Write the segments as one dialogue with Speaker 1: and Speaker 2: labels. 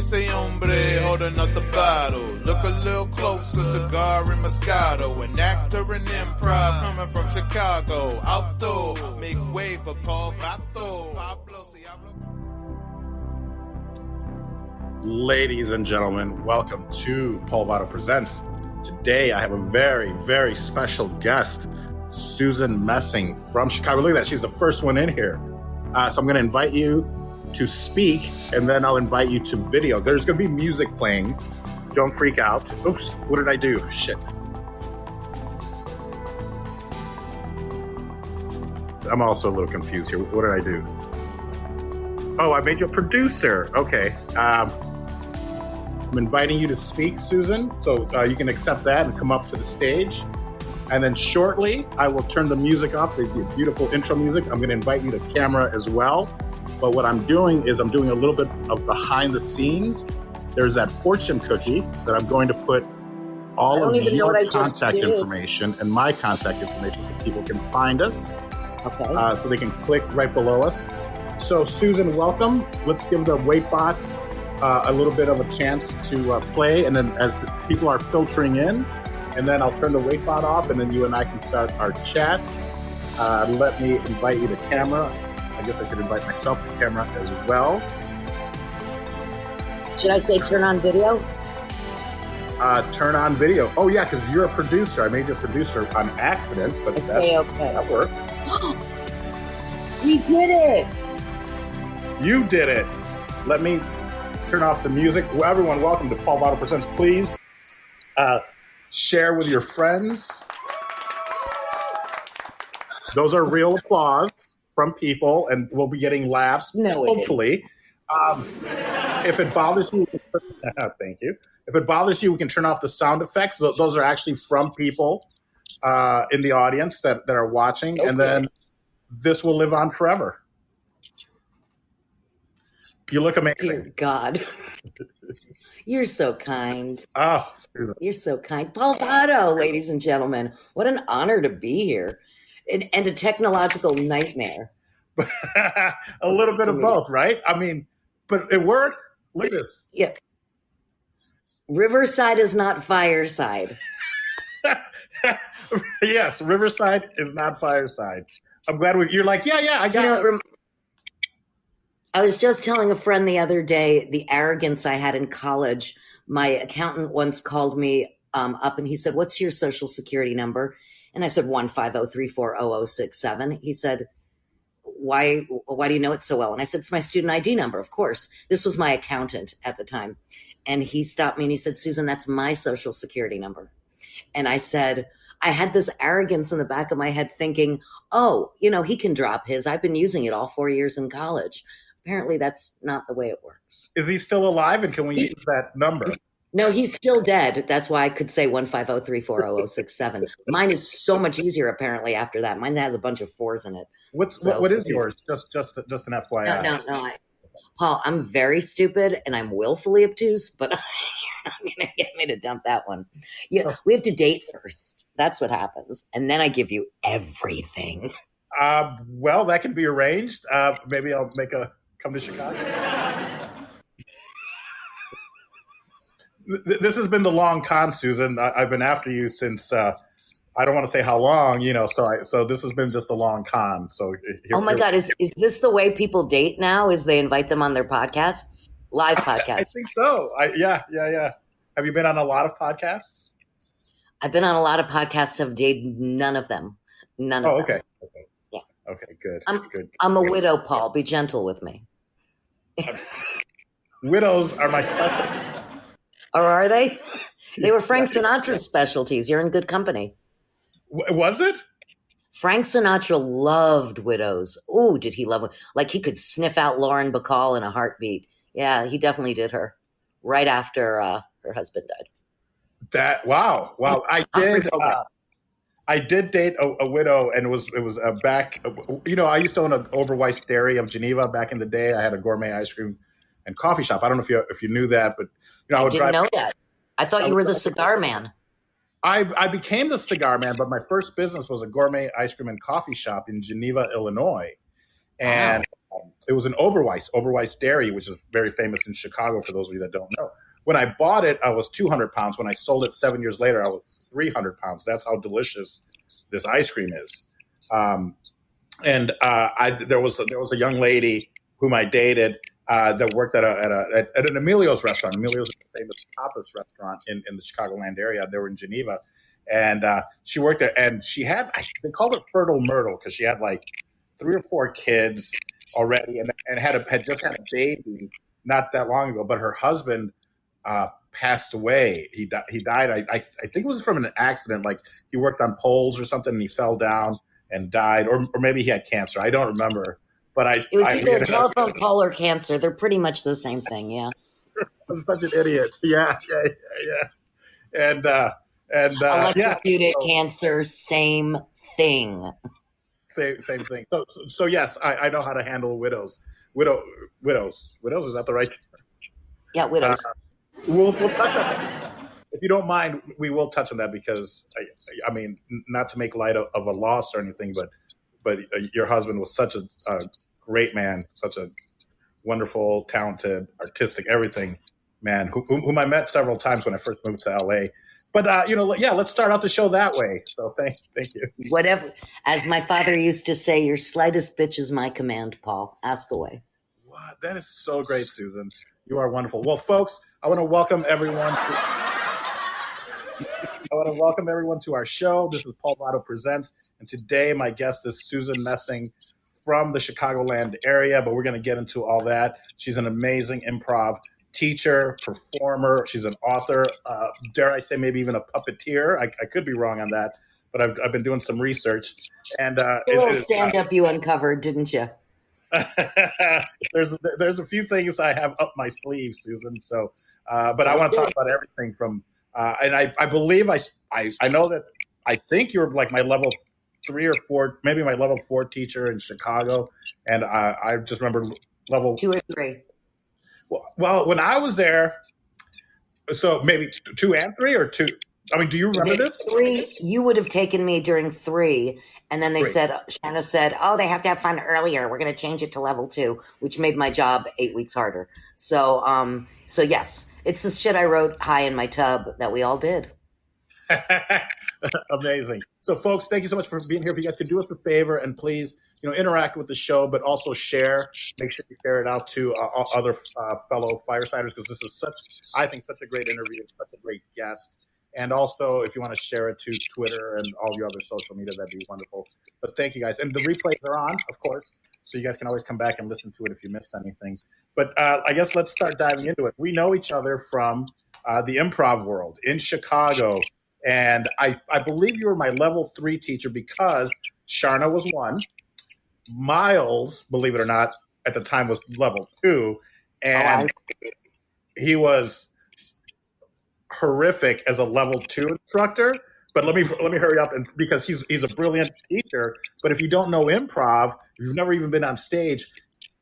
Speaker 1: ese hombre holding up the bottle. Look a little closer, cigar and Moscato. An actor in improv coming from Chicago. Outdoor, make way for Paul Vato.
Speaker 2: Ladies and gentlemen, welcome to Paul Vato Presents. Today I have a very, very special guest, Susan Messing from Chicago. Look at that, she's the first one in here. So I'm going to invite you to speak, and then I'll invite you to video. There's going to be music playing. Don't freak out. Oops, what did I do? Shit. I'm also a little confused here. What did I do? Oh, I made you a producer. Okay. I'm inviting you to speak, Susan, so you can accept that and come up to the stage. And then shortly, I will turn the music up. There's beautiful intro music. I'm going to invite you to camera as well. But what I'm doing is I'm doing a little bit of behind the scenes. There's that fortune cookie that I'm going to put all of your contact information and my contact information so people can find us. Okay. So they can click right below us. So Susan, welcome. Let's give the Waitbot a little bit of a chance to play, and then as the people are filtering in, and then I'll turn the Waitbot off, and then you and I can start our chat. Let me invite you to camera. I guess I should invite myself to camera as well.
Speaker 3: Should I say turn on video?
Speaker 2: Turn on video. Oh yeah, because you're a producer. I made you a producer on accident, but
Speaker 3: I say okay.
Speaker 2: That worked.
Speaker 3: We did it!
Speaker 2: You did it. Let me turn off the music. Well, everyone, welcome to Paul Vato Presents. Please share with your friends. Those are real applause from people, and we'll be getting laughs, hopefully. If it bothers you, thank you. If it bothers you, we can turn off the sound effects. Those are actually from people in the audience that are watching, and then this will live on forever. You look amazing.
Speaker 3: Dear God. You're so kind.
Speaker 2: Oh,
Speaker 3: you're so kind. Paul Vato, ladies and gentlemen. What an honor to be here. And a technological nightmare.
Speaker 2: A little bit of both, right? I mean, but it worked. Look at this.
Speaker 3: Yeah. Riverside is not fireside.
Speaker 2: Yes, Riverside is not fireside. I'm glad you're like, yeah, I got it.
Speaker 3: I was just telling a friend the other day the arrogance I had in college. My accountant once called me up and he said, "What's your social security number?" And I said, 150340067. He said, why do you know it so well? And I said, it's my student ID number, of course. This was my accountant at the time. And he stopped me and he said, "Susan, that's my social security number." And I said, I had this arrogance in the back of my head thinking, oh, he can drop his. I've been using it all 4 years in college. Apparently that's not the way it works.
Speaker 2: Is he still alive, and can we use that number?
Speaker 3: No, he's still dead. That's why I could say 150340067. Mine is so much easier apparently after that. Mine has a bunch of fours in it.
Speaker 2: What is yours? Just an FYI.
Speaker 3: No. Paul, I'm very stupid and I'm willfully obtuse, but you're not going to get me to dump that one. Yeah, we have to date first. That's what happens. And then I give you everything.
Speaker 2: Well, that can be arranged. Maybe I'll come to Chicago. This has been the long con, Susan. I've been after you since I don't want to say how long, So this has been just a long con. So
Speaker 3: oh my God, is this the way people date now? Is they invite them on their podcasts, live podcasts? I
Speaker 2: think so. Yeah. Have you been on a lot of podcasts?
Speaker 3: I've been on a lot of podcasts. Have dated none of them. None of them.
Speaker 2: Okay.
Speaker 3: Yeah.
Speaker 2: Okay. Good.
Speaker 3: I'm a widow, Paul. Be gentle with me.
Speaker 2: Widows are my specialty.
Speaker 3: Or are they? They were Frank Sinatra's specialties. You're in good company.
Speaker 2: Was it?
Speaker 3: Frank Sinatra loved widows. Oh, did he love her? Like he could sniff out Lauren Bacall in a heartbeat. Yeah, he definitely did her right after her husband died.
Speaker 2: Wow. I did date a widow, and it was back. I used to own an Overweiss Dairy of Geneva back in the day. I had a gourmet ice cream and coffee shop. I don't know if you knew that, but
Speaker 3: I didn't know that. I thought you were the cigar man.
Speaker 2: I became the cigar man, but my first business was a gourmet ice cream and coffee shop in Geneva, Illinois. And It was an Oberweis Dairy, which is very famous in Chicago for those of you that don't know. When I bought it, I was 200 pounds. When I sold it 7 years later, I was 300 pounds. That's how delicious this ice cream is. There was a young lady whom I dated that worked at an Emilio's restaurant. Emilio's is a famous tapas restaurant in the Chicagoland area. They were in Geneva. And she worked there, and she had, they called it Fertile Myrtle because she had like 3 or 4 kids already and had just had a baby not that long ago. But her husband passed away. He died. I think it was from an accident. Like he worked on poles or something, and he fell down and died. Or maybe he had cancer. I don't remember. But
Speaker 3: it was either a telephone pole or cancer. They're pretty much the same thing. Yeah.
Speaker 2: I'm such an idiot. Yeah. And
Speaker 3: electrocuted cancer, same thing.
Speaker 2: Same thing. So yes, I know how to handle widows. Widows. Is that the right term?
Speaker 3: Yeah, widows.
Speaker 2: We'll touch on that. If you don't mind, we will touch on that because I mean, not to make light of a loss or anything, but your husband was such a great man, such a wonderful, talented, artistic, everything man, whom I met several times when I first moved to LA. But, let's start out the show that way. So thank you.
Speaker 3: Whatever. As my father used to say, your slightest bitch is my command, Paul. Ask away.
Speaker 2: Wow, that is so great, Susan. You are wonderful. Well, folks, I want to welcome everyone to our show. This is Paul Vato Presents. And today my guest is Susan Messing from the Chicagoland area, but we're going to get into all that. She's an amazing improv teacher, performer. She's an author. Dare I say maybe even a puppeteer? I could be wrong on that, but I've been doing some research. And
Speaker 3: stand-up you uncovered, didn't you?
Speaker 2: There's a few things I have up my sleeve, Susan. So, but I want to talk about everything from. And I believe I know that I think you're like my level 3 or 4, maybe my level 4 teacher in Chicago, and I just remember level
Speaker 3: 2 or 3.
Speaker 2: Well, when I was there, so maybe 2 and 3 or 2. I mean, do you remember this?
Speaker 3: 3. You would have taken me during 3, and then Shanna said, "Oh, they have to have fun earlier. We're going to change it to level 2," which made my job 8 weeks harder. So yes, it's the shit I wrote high in my tub that we all did.
Speaker 2: Amazing. So, folks, thank you so much for being here. If you guys could do us a favor and please, interact with the show, but also share. Make sure you share it out to other fellow firesiders because this is I think, such a great interview, such a great guest. And also, if you want to share it to Twitter and all your other social media, that'd be wonderful. But thank you guys. And the replays are on, of course, so you guys can always come back and listen to it if you missed anything. But I guess let's start diving into it. We know each other from the improv world in Chicago. And I believe you were my level 3 teacher because Sharna was 1. Miles, believe it or not, at the time was level 2. And he was horrific as a level 2 instructor. But let me hurry up, and because he's a brilliant teacher. But if you don't know improv, if you've never even been on stage,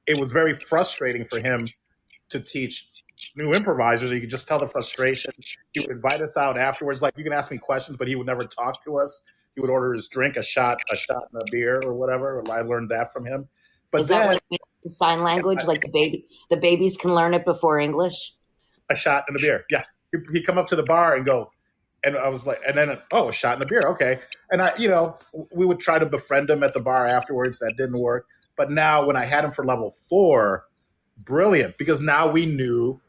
Speaker 2: it was very frustrating for him to teach new improvisers. You could just tell the frustration. He would invite us out afterwards. Like, you can ask me questions, but he would never talk to us. He would order his drink, a shot and a beer or whatever. I learned that from him. But
Speaker 3: is that what it means, the sign language? Like the babies can learn it before English?
Speaker 2: A shot and a beer. Yeah. He'd come up to the bar and go, and I was like, and then, a shot and a beer. Okay. And we would try to befriend him at the bar afterwards. That didn't work. But now when I had him for level 4, brilliant, because now we knew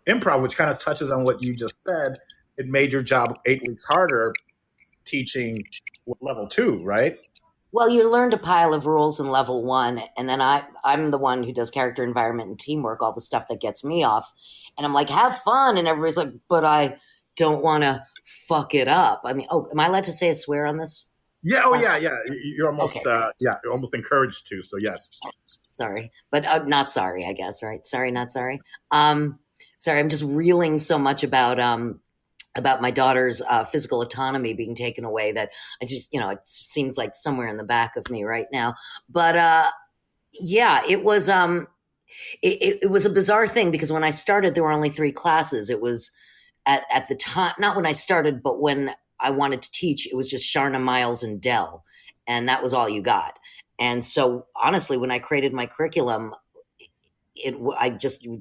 Speaker 2: improv, which kind of touches on what you just said. It made your job 8 weeks harder teaching level 2, right?
Speaker 3: Well, you learned a pile of rules in level 1, and then I'm the one who does character, environment, and teamwork, all the stuff that gets me off. And I'm like, have fun. And everybody's like, but I don't want to fuck it up. I mean, am I allowed to say a swear on this?
Speaker 2: Yeah. Oh, yeah. You're almost, okay. You're almost encouraged to. So yes.
Speaker 3: Sorry, but not sorry, I guess. Right? Sorry, not sorry. Sorry, I'm just reeling so much about my daughter's physical autonomy being taken away that I just, it seems like somewhere in the back of me right now. But it was it was a bizarre thing because when I started, there were only 3 classes. It was at the time, not when I started, but when I wanted to teach, it was just Sharna, Miles, and Dell. And that was all you got. And so honestly, when I created my curriculum,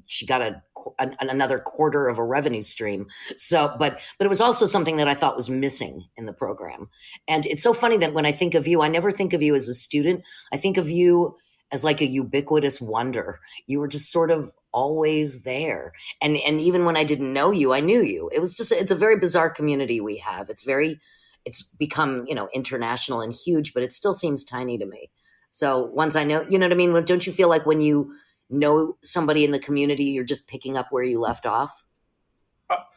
Speaker 3: she got another quarter of a revenue stream. So, but it was also something that I thought was missing in the program. And it's so funny that when I think of you, I never think of you as a student. I think of you as like a ubiquitous wonder. You were just sort of always there. And even when I didn't know you, I knew you. It's a very bizarre community we have. It's become, international and huge, but it still seems tiny to me. So once I know, you know what I mean? Don't you feel like when you know somebody in the community, you're just picking up where you left off?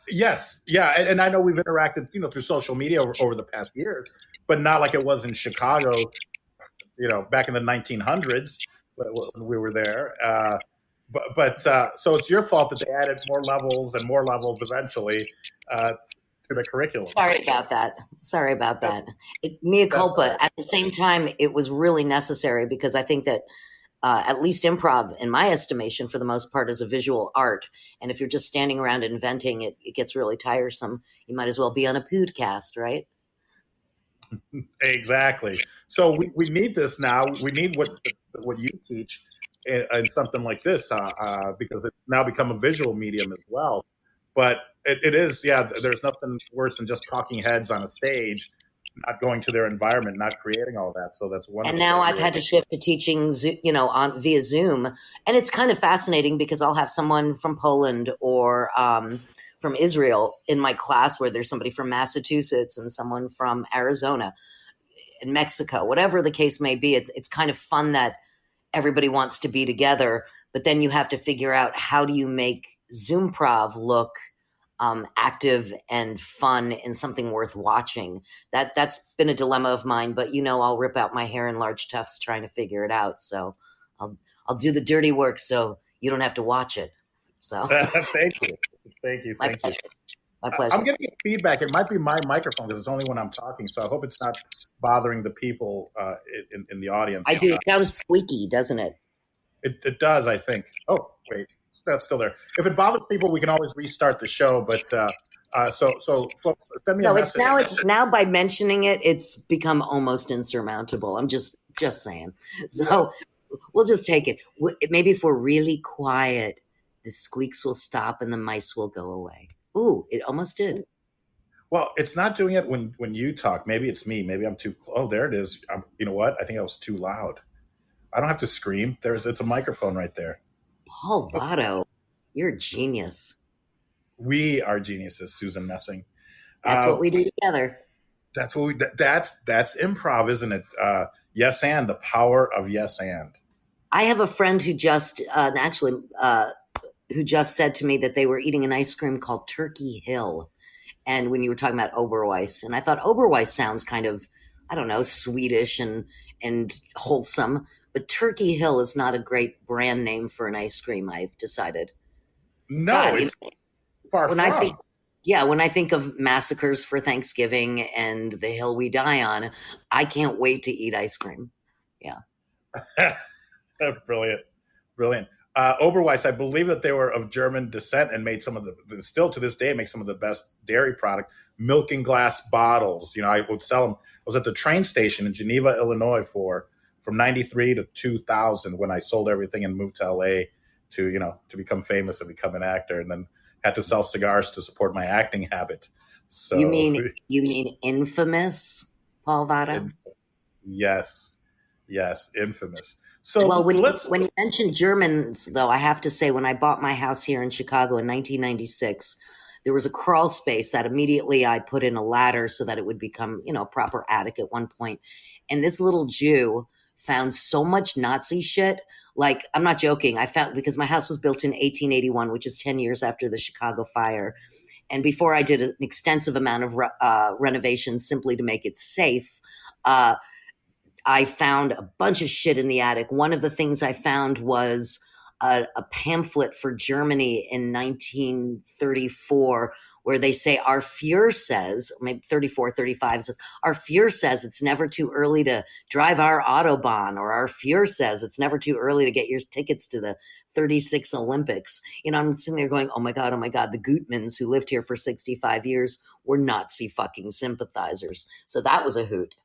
Speaker 2: Yes. Yeah. And I know we've interacted, through social media over the past years, but not like it was in Chicago, back in the 1900s when we were there. So it's your fault that they added more levels eventually to the curriculum.
Speaker 3: Sorry about that. It's mea culpa. At the same time, it was really necessary because I think that at least improv, in my estimation, for the most part, is a visual art. And if you're just standing around inventing, it gets really tiresome. You might as well be on a podcast, right?
Speaker 2: Exactly. So we need this now. We need what you teach in something like this because it's now become a visual medium as well. But it is, there's nothing worse than just talking heads on a stage, not going to their environment, not creating all that. So that's wonderful.
Speaker 3: And now I've had to shift to teaching, on via Zoom. And it's kind of fascinating because I'll have someone from Poland or from Israel in my class where there's somebody from Massachusetts and someone from Arizona and Mexico, whatever the case may be. It's kind of fun that everybody wants to be together, but then you have to figure out how do you make Zoomprov look active and fun and something worth watching. That's been a dilemma of mine, but I'll rip out my hair in large tufts trying to figure it out. So I'll do the dirty work so you don't have to watch it. So
Speaker 2: Thank you.
Speaker 3: My pleasure.
Speaker 2: I'm getting feedback. It might be my microphone because it's only when I'm talking. So I hope it's not bothering the people in the audience.
Speaker 3: I do. It sounds squeaky, doesn't it?
Speaker 2: It does, I think. Oh, wait. That's still there. If it bothers people, we can always restart the show. But so folks, send me a message.
Speaker 3: It's now by mentioning it, it's become almost insurmountable. I'm just saying. So we'll just take it. Maybe if we're really quiet, the squeaks will stop and the mice will go away. Ooh, it almost did.
Speaker 2: Well, it's not doing it when you talk. Maybe it's me. Maybe I'm too. Oh, there it is. You know what? I think I was too loud. I don't have to scream. It's a microphone right there.
Speaker 3: Paul Vato, you're a genius.
Speaker 2: We are geniuses, Susan Messing.
Speaker 3: That's what we do together.
Speaker 2: That's what that's improv, isn't it? Yes, and the power of yes, and.
Speaker 3: I have a friend who just who just said to me that they were eating an ice cream called Turkey Hill, and when you were talking about Oberweis, and I thought Oberweis sounds kind of, I don't know, Swedish and wholesome. But Turkey Hill is not a great brand name for an ice cream, I've decided.
Speaker 2: No, God, it's far from.
Speaker 3: When I think of massacres for Thanksgiving and the hill we die on, I can't wait to eat ice cream. Yeah.
Speaker 2: Brilliant. Oberweis, I believe that they were of German descent and made some of still to this day, make some of the best dairy product, milk in glass bottles. I would sell them. I was at the train station in Geneva, Illinois from 93 to 2000 when I sold everything and moved to LA to become famous and become an actor, and then had to sell cigars to support my acting habit. So
Speaker 3: you mean infamous, Paul Vato?
Speaker 2: Yes, infamous. So
Speaker 3: when you mentioned Germans, though, I have to say, when I bought my house here in Chicago in 1996, there was a crawl space that immediately I put in a ladder so that it would become, a proper attic at one point. And this little Jew found so much Nazi shit. Like, I'm not joking. I found, because my house was built in 1881, which is 10 years after the Chicago fire. And before I did an extensive amount of renovations simply to make it safe, I found a bunch of shit in the attic. One of the things I found was a pamphlet for Germany in 1934 where they say our Fuhrer says, maybe 34, 35 says, our Fuhrer says it's never too early to drive our Autobahn, or our Fuhrer says it's never too early to get your tickets to the 36 Olympics. I'm sitting there going, oh my God, the Gutmans who lived here for 65 years were Nazi fucking sympathizers. So that was a hoot.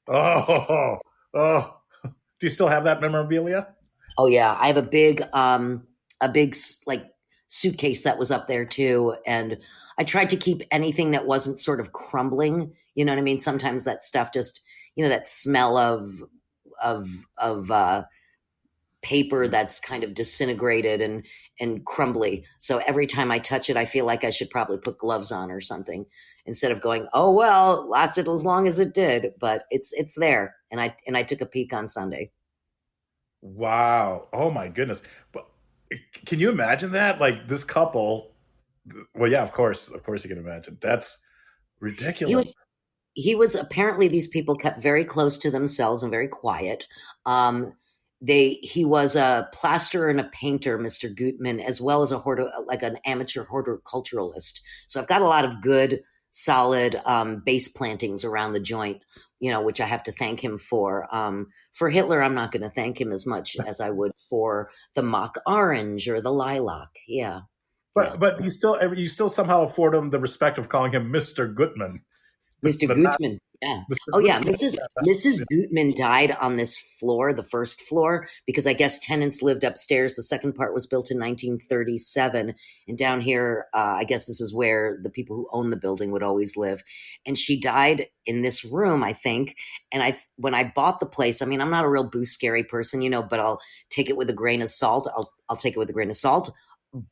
Speaker 2: Oh, Oh, do you still have that memorabilia?
Speaker 3: Oh yeah, I have a big like suitcase that was up there too, and I tried to keep anything that wasn't sort of crumbling. You know what I mean? Sometimes that stuff just, that smell of of paper that's kind of disintegrated and crumbly. So every time I touch it, I feel like I should probably put gloves on or something instead of going, "Oh well, lasted as long as it did." But it's there, and I took a peek on Sunday.
Speaker 2: Wow. Oh my goodness. But can you imagine that? Like this couple. Well, yeah, of course you can imagine. That's
Speaker 3: He
Speaker 2: ridiculous.
Speaker 3: was he was apparently, these people kept very close to themselves and very quiet. Um, he was a plasterer and a painter, Mr. Gutman, as well as like an amateur horticulturalist. So I've got a lot of good, solid base plantings around the joint, which I have to thank him for. For Hitler, I'm not going to thank him as much as I would for the mock orange or the lilac. Yeah, yeah.
Speaker 2: But you still somehow afford him the respect of calling him Mr. Gutman,
Speaker 3: Mr.
Speaker 2: the not
Speaker 3: Gutman. Yeah.
Speaker 2: Mr.
Speaker 3: Oh yeah.
Speaker 2: Gutman.
Speaker 3: Mrs. Gutman died on this floor, the first floor, because I guess tenants lived upstairs. The second part was built in 1937, and down here, I guess this is where the people who own the building would always live. And she died in this room, I think. And when I bought the place, I mean, I'm not a real boo scary person, but I'll take it with a grain of salt. I'll take it with a grain of salt,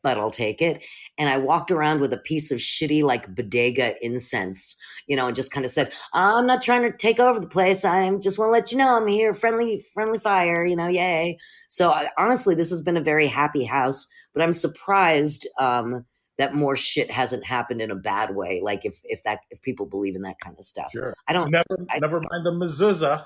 Speaker 3: but I'll take it. And I walked around with a piece of shitty, like bodega incense, and just kind of said, "I'm not trying to take over the place. I just want to let you know I'm here, friendly, friendly fire, yay." So honestly, this has been a very happy house, but I'm surprised that more shit hasn't happened in a bad way. Like if people believe in that kind of stuff.
Speaker 2: Sure.
Speaker 3: I don't. I,
Speaker 2: Never mind the mezuzah.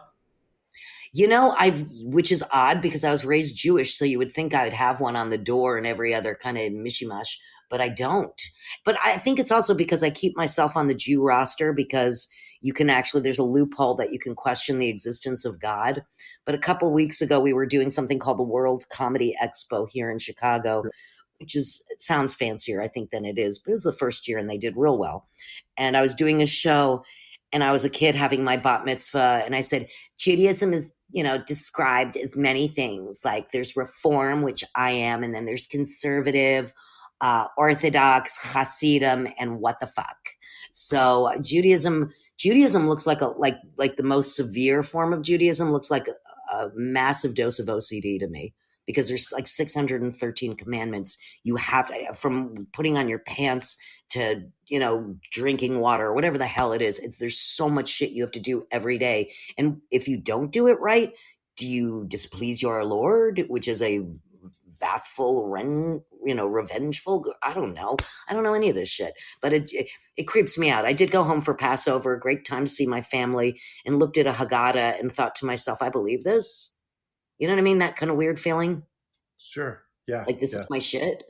Speaker 3: which is odd because I was raised Jewish, so you would think I would have one on the door and every other kind of mishimash, but I don't. But I think it's also because I keep myself on the Jew roster because there's a loophole that you can question the existence of God. But a couple weeks ago, we were doing something called the World Comedy Expo here in Chicago, it sounds fancier, I think, than it is, but it was the first year and they did real well. And I was doing a show and I was a kid having my bat mitzvah. And I said, Judaism is, described as many things. Like there's reform, which I am, and then there's conservative, Orthodox, Hasidim, and what the fuck. So Judaism looks like the most severe form of Judaism looks like a massive dose of OCD to me because there's like 613 commandments. You have from putting on your pants to, drinking water or whatever the hell it is. There's so much shit you have to do every day. And if you don't do it right, do you displease your Lord, which is a wrathful, revengeful? I don't know. I don't know any of this shit, but it creeps me out. I did go home for Passover, great time to see my family, and looked at a Haggadah and thought to myself, I believe this. You know what I mean? That kind of weird feeling.
Speaker 2: Sure. Yeah.
Speaker 3: Like this
Speaker 2: Yeah.
Speaker 3: is my shit.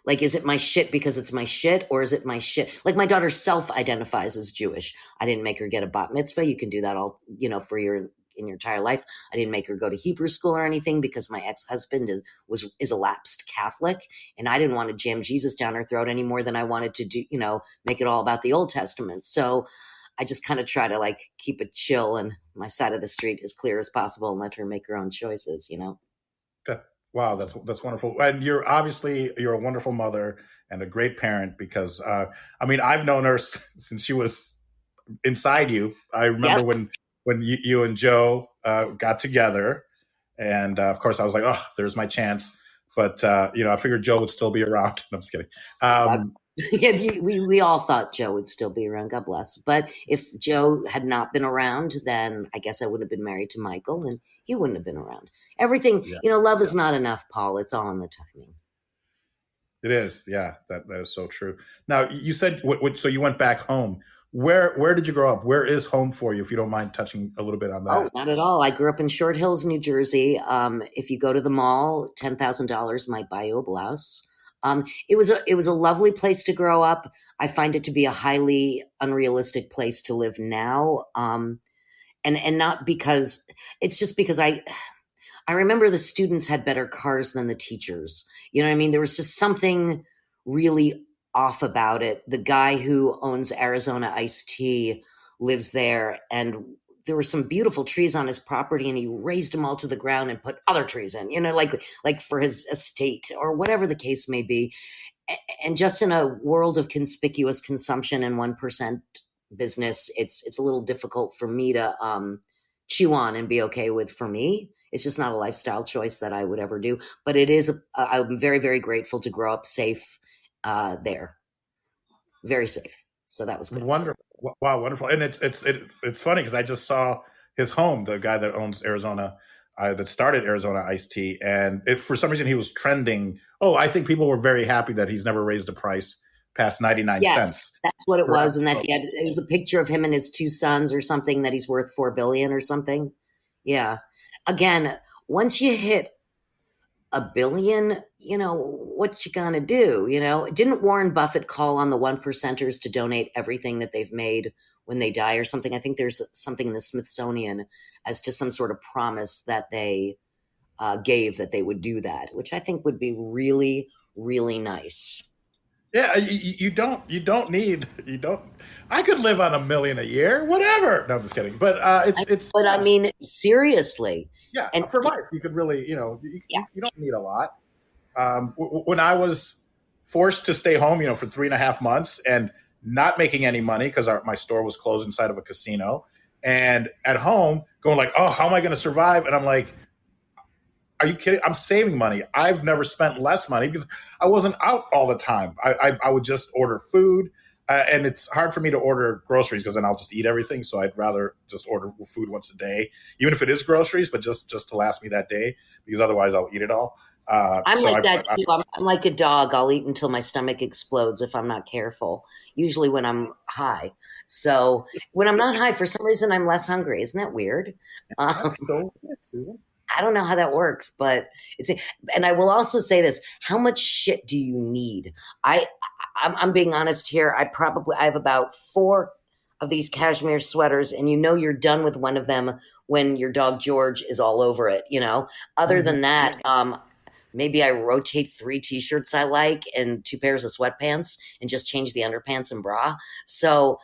Speaker 3: Like, is it my shit because it's my shit, or is it my shit? Like my daughter self-identifies as Jewish. I didn't make her get a bat mitzvah. You can do that all, for in your entire life. I didn't make her go to Hebrew school or anything because my ex-husband is a lapsed Catholic, and I didn't want to jam Jesus down her throat any more than I wanted to do, make it all about the Old Testament. So I just kind of try to like keep it chill and my side of the street as clear as possible and let her make her own choices,
Speaker 2: Wow, that's wonderful. And you're a wonderful mother and a great parent because I've known her since she was inside you. I remember
Speaker 3: Yep.
Speaker 2: when you and Joe got together, and of course I was like, oh, there's my chance. But I figured Joe would still be around. No, I'm just kidding.
Speaker 3: Yeah, we all thought Joe would still be around. God bless. But if Joe had not been around, then I guess I would have been married to Michael, and he wouldn't have been around. Everything,
Speaker 2: Yeah,
Speaker 3: love is not enough, Paul. It's all in the timing.
Speaker 2: it is. Yeah, that is so true. Now you said so you went back home. Where did you grow up? Where is home for you? If you don't mind touching a little bit on that.
Speaker 3: Oh, not at all. I grew up in Short Hills, New Jersey. If you go to the mall, $10,000 might buy you a blouse. It was a lovely place to grow up. I find it to be a highly unrealistic place to live now. And not because it's just because I remember the students had better cars than the teachers. You know what I mean? There was just something really off about it. The guy who owns Arizona Iced Tea lives there, and there were some beautiful trees on his property, and he raised them all to the ground and put other trees in, like for his estate or whatever the case may be. And just in a world of conspicuous consumption and 1% business, it's a little difficult for me to chew on and be okay with. For me, it's just not a lifestyle choice that I would ever do. But it is. I'm very, very grateful to grow up safe there, very safe. So that was good.
Speaker 2: Wonderful. Wow, wonderful. And it's funny because I just saw his home, the guy that owns Arizona, that started Arizona Iced Tea, and for some reason he was trending. Oh, I think people were very happy that he's never raised a price past 99 cents.
Speaker 3: That's what it was. And that it was a picture of him and his two sons or something, that he's worth $4 billion or something. Yeah. Again, once you hit $1 billion, what you gonna do? Didn't Warren Buffett call on the 1%ers to donate everything that they've made when they die or something? I think there's something in the Smithsonian as to some sort of promise that they gave that they would do that, which I think would be really, really nice.
Speaker 2: Yeah, you don't I could live on $1 million a year, whatever. No, I'm just kidding. But
Speaker 3: But I mean, seriously.
Speaker 2: Yeah, and for life, you could really, you don't need a lot. When I was forced to stay home, for 3.5 months and not making any money because my store was closed inside of a casino, and at home going like, oh, how am I going to survive? And I'm like, are you kidding? I'm saving money. I've never spent less money because I wasn't out all the time. I would just order food. And it's hard for me to order groceries because then I'll just eat everything. So I'd rather just order food once a day, even if it is groceries, but just to last me that day, because otherwise I'll eat it all.
Speaker 3: I'm like that too. I'm like a dog. I'll eat until my stomach explodes if I'm not careful, usually when I'm high. So when I'm not high, for some reason, I'm less hungry. Isn't that weird?
Speaker 2: That's so weird, Susan.
Speaker 3: I don't know how that works, but and I will also say this: how much shit do you need? I'm being honest here. I have about 4 of these cashmere sweaters, and you're done with one of them when your dog George is all over it. Other than that, maybe I rotate 3 t-shirts I like and 2 pairs of sweatpants and just change the underpants and bra. So,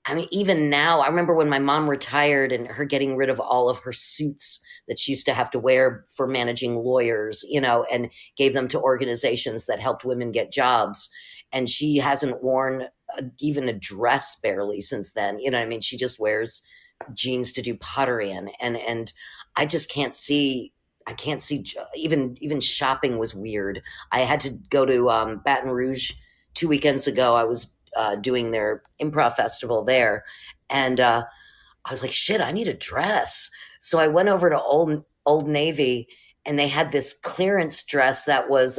Speaker 3: I mean, even now, I remember when my mom retired and her getting rid of all of her suits that she used to have to wear for managing lawyers, and gave them to organizations that helped women get jobs. And she hasn't worn even a dress barely since then. You know what I mean? She just wears jeans to do pottery in. And I just can't see, even shopping was weird. I had to go to Baton Rouge 2 weekends ago. I was doing their improv festival there. And I was like, shit, I need a dress. So I went over to Old Navy, and they had this clearance dress that was,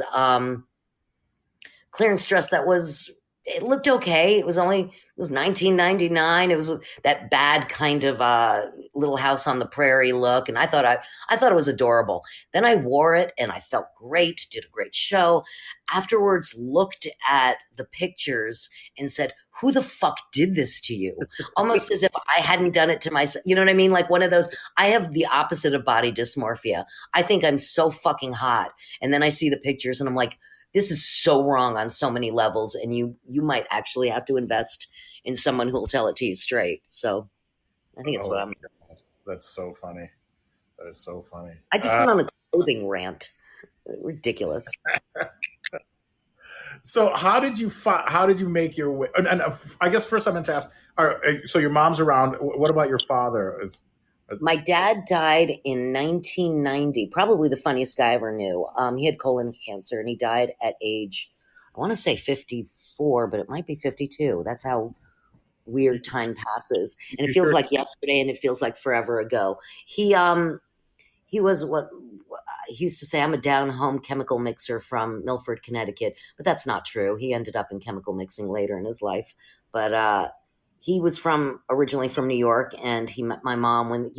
Speaker 3: it looked okay. It was $19.99. It was that bad kind of Little House on the Prairie look, and I thought it was adorable. Then I wore it, and I felt great. Did a great show. Afterwards, looked at the pictures and said, "Who the fuck did this to you?" Almost as if I hadn't done it to myself. You know what I mean? Like one of those. I have the opposite of body dysmorphia. I think I'm so fucking hot, and then I see the pictures, and I'm like, this is so wrong on so many levels, and you might actually have to invest in someone who will tell it to you straight. So I think it's what I'm.
Speaker 2: That's so funny. That is so funny.
Speaker 3: I just went on a clothing rant. Ridiculous.
Speaker 2: So how did you make your way? And I guess first I'm going to ask, so your mom's around. What about your father?
Speaker 3: My dad died in 1990, probably the funniest guy I ever knew. He had colon cancer, and he died at age, I want to say 54, but it might be 52. That's how weird time passes. And it feels like yesterday, and it feels like forever ago. He was what he used to say, I'm a down-home chemical mixer from Milford, Connecticut. But that's not true. He ended up in chemical mixing later in his life. But he was originally from New York, and he met my mom when,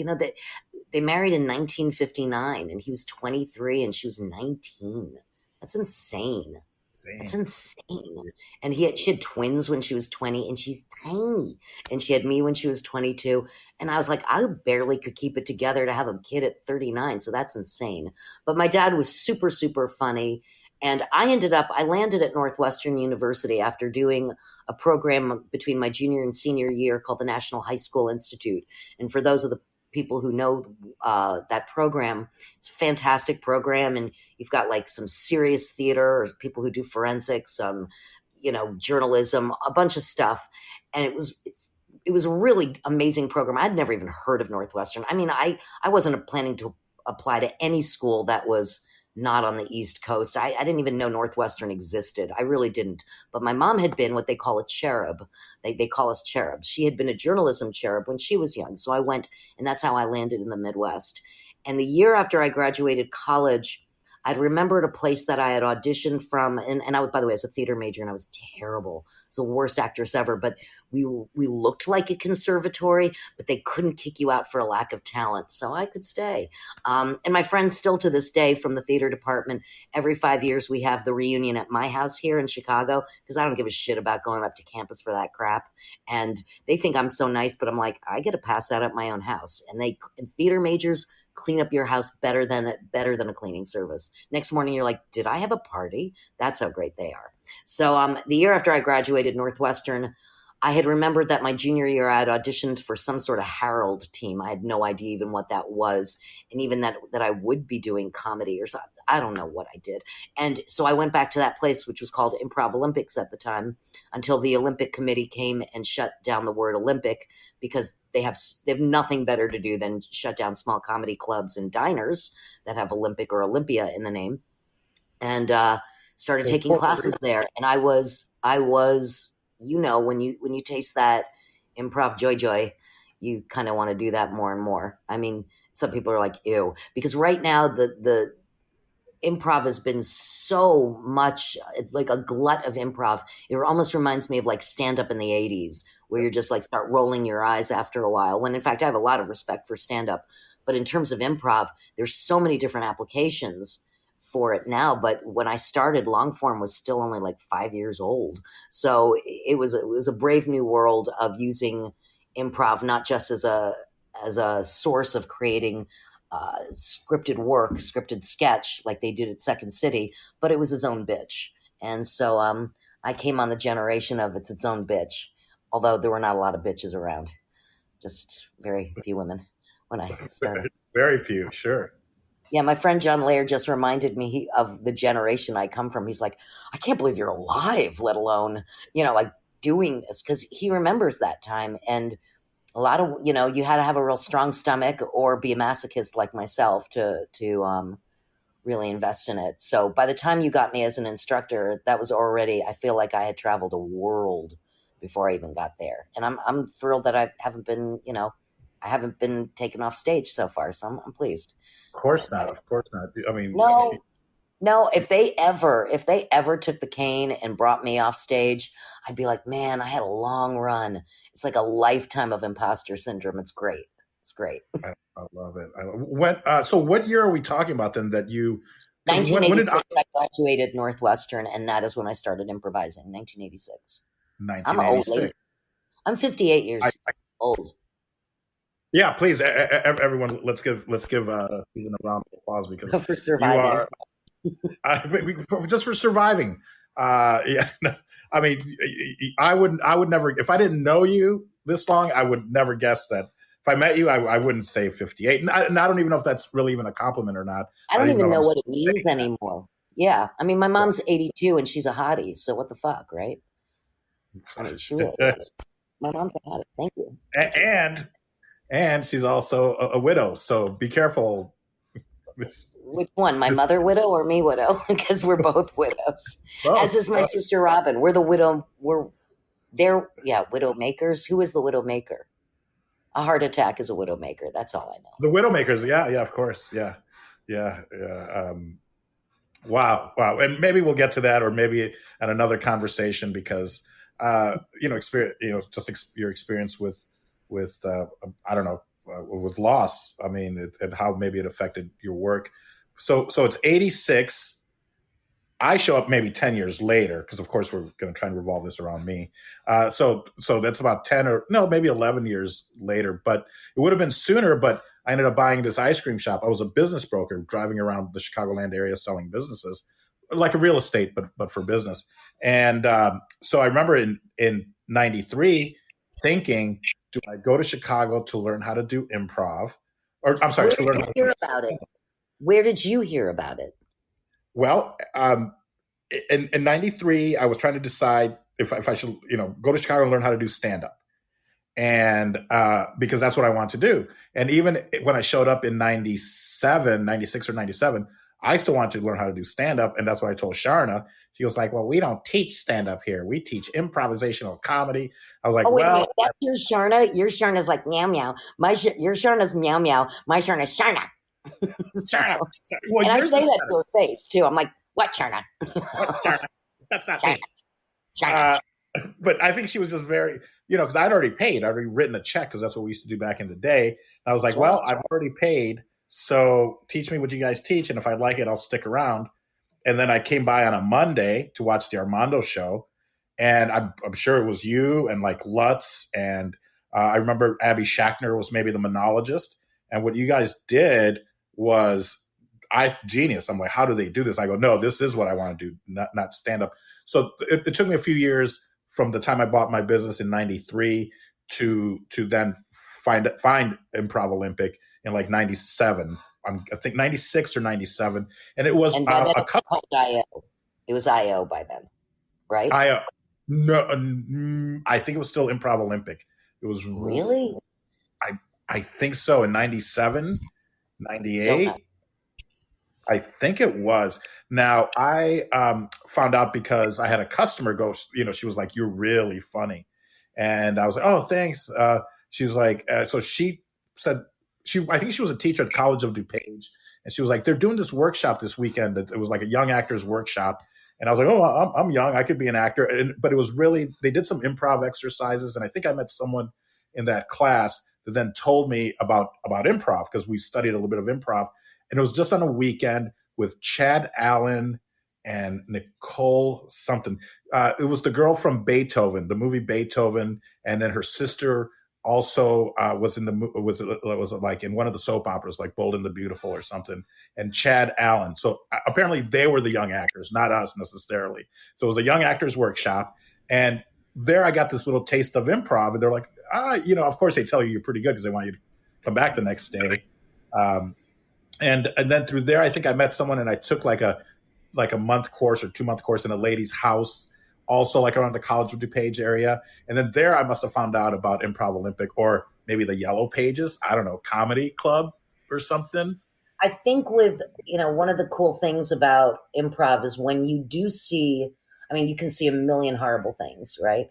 Speaker 3: they married in 1959, and he was 23 and she was 19. That's insane. That's insane. And she had twins when she was 20, and she's tiny. And she had me when she was 22. And I was like, I barely could keep it together to have a kid at 39. So that's insane. But my dad was super, super funny. And I landed at Northwestern University after doing a program between my junior and senior year called the National High School Institute. And for those of people who know that program. It's a fantastic program, and you've got like some serious theater, or people who do forensics, journalism, a bunch of stuff, and it was a really amazing program. I'd never even heard of Northwestern. I mean, I wasn't planning to apply to any school that was not on the East Coast. I didn't even know Northwestern existed. I really didn't. But my mom had been what they call a cherub. They call us cherubs. She had been a journalism cherub when she was young. So I went, and that's how I landed in the Midwest. And the year after I graduated college, I'd remembered a place that I had auditioned from, and I was, by the way, I was a theater major, and I was terrible. I was the worst actress ever, but we looked like a conservatory, but they couldn't kick you out for a lack of talent, so I could stay. And my friends still to this day from the theater department, every 5 years we have the reunion at my house here in Chicago, because I don't give a shit about going up to campus for that crap. And they think I'm so nice, but I'm like, I get to pass out at my own house. And theater majors clean up your house better than a cleaning service. Next morning, you're like, did I have a party? That's how great they are. So the year after I graduated Northwestern, I had remembered that my junior year, I had auditioned for some sort of Herald team. I had no idea even what that was. And even that I would be doing comedy or something. I don't know what I did. And so I went back to that place, which was called Improv Olympics at the time, until the Olympic Committee came and shut down the word Olympic, because they have nothing better to do than shut down small comedy clubs and diners that have Olympic or Olympia in the name, and started taking classes there. And I was, when you taste that improv joy, you kind of want to do that more and more. I mean, some people are like, ew, because right now the improv has been so much, it's like a glut of improv. It almost reminds me of like stand-up in the 80s, where you're just like start rolling your eyes after a while, when in fact I have a lot of respect for stand-up. But in terms of improv, there's so many different applications for it now. But when I started, long form was still only like 5 years old. So it was a brave new world of using improv, not just as a source of creating scripted work, scripted sketch like they did at Second City, but it was his own bitch. And so I came on the generation of it's its own bitch, although there were not a lot of bitches around, just very few women when I started.
Speaker 2: Very few, sure.
Speaker 3: Yeah, my friend John Laird just reminded me of the generation I come from. He's like, I can't believe you're alive, let alone, like doing this, because he remembers that time. And a lot of, you had to have a real strong stomach or be a masochist like myself to really invest in it. So by the time you got me as an instructor, that was already, I feel like I had traveled a world before I even got there. And I'm thrilled that I haven't been taken off stage so far. So I'm pleased.
Speaker 2: Of course not. I mean,
Speaker 3: no, if they ever took the cane and brought me off stage, I'd be like, man, I had a long run. It's like a lifetime of imposter syndrome. It's great.
Speaker 2: I love it. So what year are we talking about then that you...
Speaker 3: 1986, I graduated Northwestern, and that is when I started improvising, 1986. I'm an old lady. I'm 58 years old.
Speaker 2: Yeah, please, everyone, let's give Susan a round of applause, because
Speaker 3: for surviving.
Speaker 2: Just for surviving. Yeah, no, I mean, I would never, if I didn't know you this long, I would never guess that. If I met you, I wouldn't say 58. And I don't even know if that's really even a compliment or not.
Speaker 3: I don't even know what it means anymore. Yeah. I mean, my mom's 82 and she's a hottie. So what the fuck, right? I mean, she really is. My mom's a hottie. Thank you.
Speaker 2: And she's also a widow. So be careful.
Speaker 3: Which one? My mother widow or me widow? Because we're both widows. As is my sister Robin. We're the widow. Widow makers. Who is the widow maker? A heart attack is a widow maker. That's all I know.
Speaker 2: The widow makers. Yeah, of course. Yeah. Wow. And maybe we'll get to that, or maybe at another conversation, because your experience with I don't know, with loss. I mean, and how maybe it affected your work. So it's 86. I show up maybe 10 years later, because of course we're going to try and revolve this around me. So that's about 10 or no, maybe 11 years later, but it would have been sooner. But I ended up buying this ice cream shop. I was a business broker driving around the Chicagoland area selling businesses, like a real estate, but for business. And so I remember in 93 thinking, do I go to Chicago to learn how to do improv, or I'm sorry,
Speaker 3: Where
Speaker 2: to
Speaker 3: did
Speaker 2: learn
Speaker 3: you
Speaker 2: how to
Speaker 3: hear
Speaker 2: do
Speaker 3: about it?
Speaker 2: stand-up.
Speaker 3: Where did you hear about it?
Speaker 2: Well, in '93, I was trying to decide if I should, go to Chicago and learn how to do stand-up. And because that's what I want to do. And even when I showed up in 97, 96 or 97, I still wanted to learn how to do stand-up. And that's what I told Sharna. She was like, well, we don't teach stand-up here. We teach improvisational comedy. I was like,
Speaker 3: Oh, wait a
Speaker 2: well,
Speaker 3: minute. That's your Sharna? Your Sharna's like meow meow. Your Sharna's meow meow. My Sharna's Sharna.
Speaker 2: Sharna.
Speaker 3: So,
Speaker 2: Well,
Speaker 3: and I
Speaker 2: yours
Speaker 3: say
Speaker 2: is
Speaker 3: that
Speaker 2: better.
Speaker 3: to her face too. I'm like, what Sharna?
Speaker 2: What, Sharna? That's not
Speaker 3: Sharna.
Speaker 2: me.
Speaker 3: Sharna.
Speaker 2: But I think she was just very, because I'd already paid. I'd already written a check because that's what we used to do back in the day. And I was like,
Speaker 3: That's right.
Speaker 2: well, I've already paid. So teach me what you guys teach. And if I like it, I'll stick around. And then I came by on a Monday to watch the Armando show. And I'm sure it was you and like Lutz. And I remember Abby Shackner was maybe the monologist. And what you guys did was genius. I'm like, how do they do this? I go, no, this is what I want to do, not stand up. So it took me a few years from the time I bought my business in '93 to then find Improv Olympic in like '97. I think '96 or '97, and it was
Speaker 3: And by then
Speaker 2: a
Speaker 3: it was called IO. It was IO by then, right?
Speaker 2: I think it was still Improv Olympic. It was
Speaker 3: Really?
Speaker 2: I think so in '97, '98. I think it was. Now, I found out because I had a customer go, she was like, you're really funny. And I was like, oh, thanks. She was like, so she said, I think she was a teacher at College of DuPage. And she was like, they're doing this workshop this weekend. It was like a young actors workshop. And I was like, oh, I'm young. I could be an actor. But it was really, they did some improv exercises. And I think I met someone in that class that then told me about improv because we studied a little bit of improv. And it was just on a weekend with Chad Allen and Nicole something. It was the girl from Beethoven, the movie Beethoven, and then her sister also was in was like in one of the soap operas, like Bold and the Beautiful or something. And Chad Allen. So apparently they were the young actors, not us necessarily. So it was a young actors workshop, and there I got this little taste of improv. And they're like, of course they tell you you're pretty good because they want you to come back the next day. And then through there, I think I met someone and I took like a month course or 2-month course in a lady's house, also like around the College of DuPage area. And then there I must have found out about Improv Olympic or maybe the Yellow Pages, I don't know, comedy club or something.
Speaker 3: I think with, one of the cool things about improv is when you do see, you can see a million horrible things, right?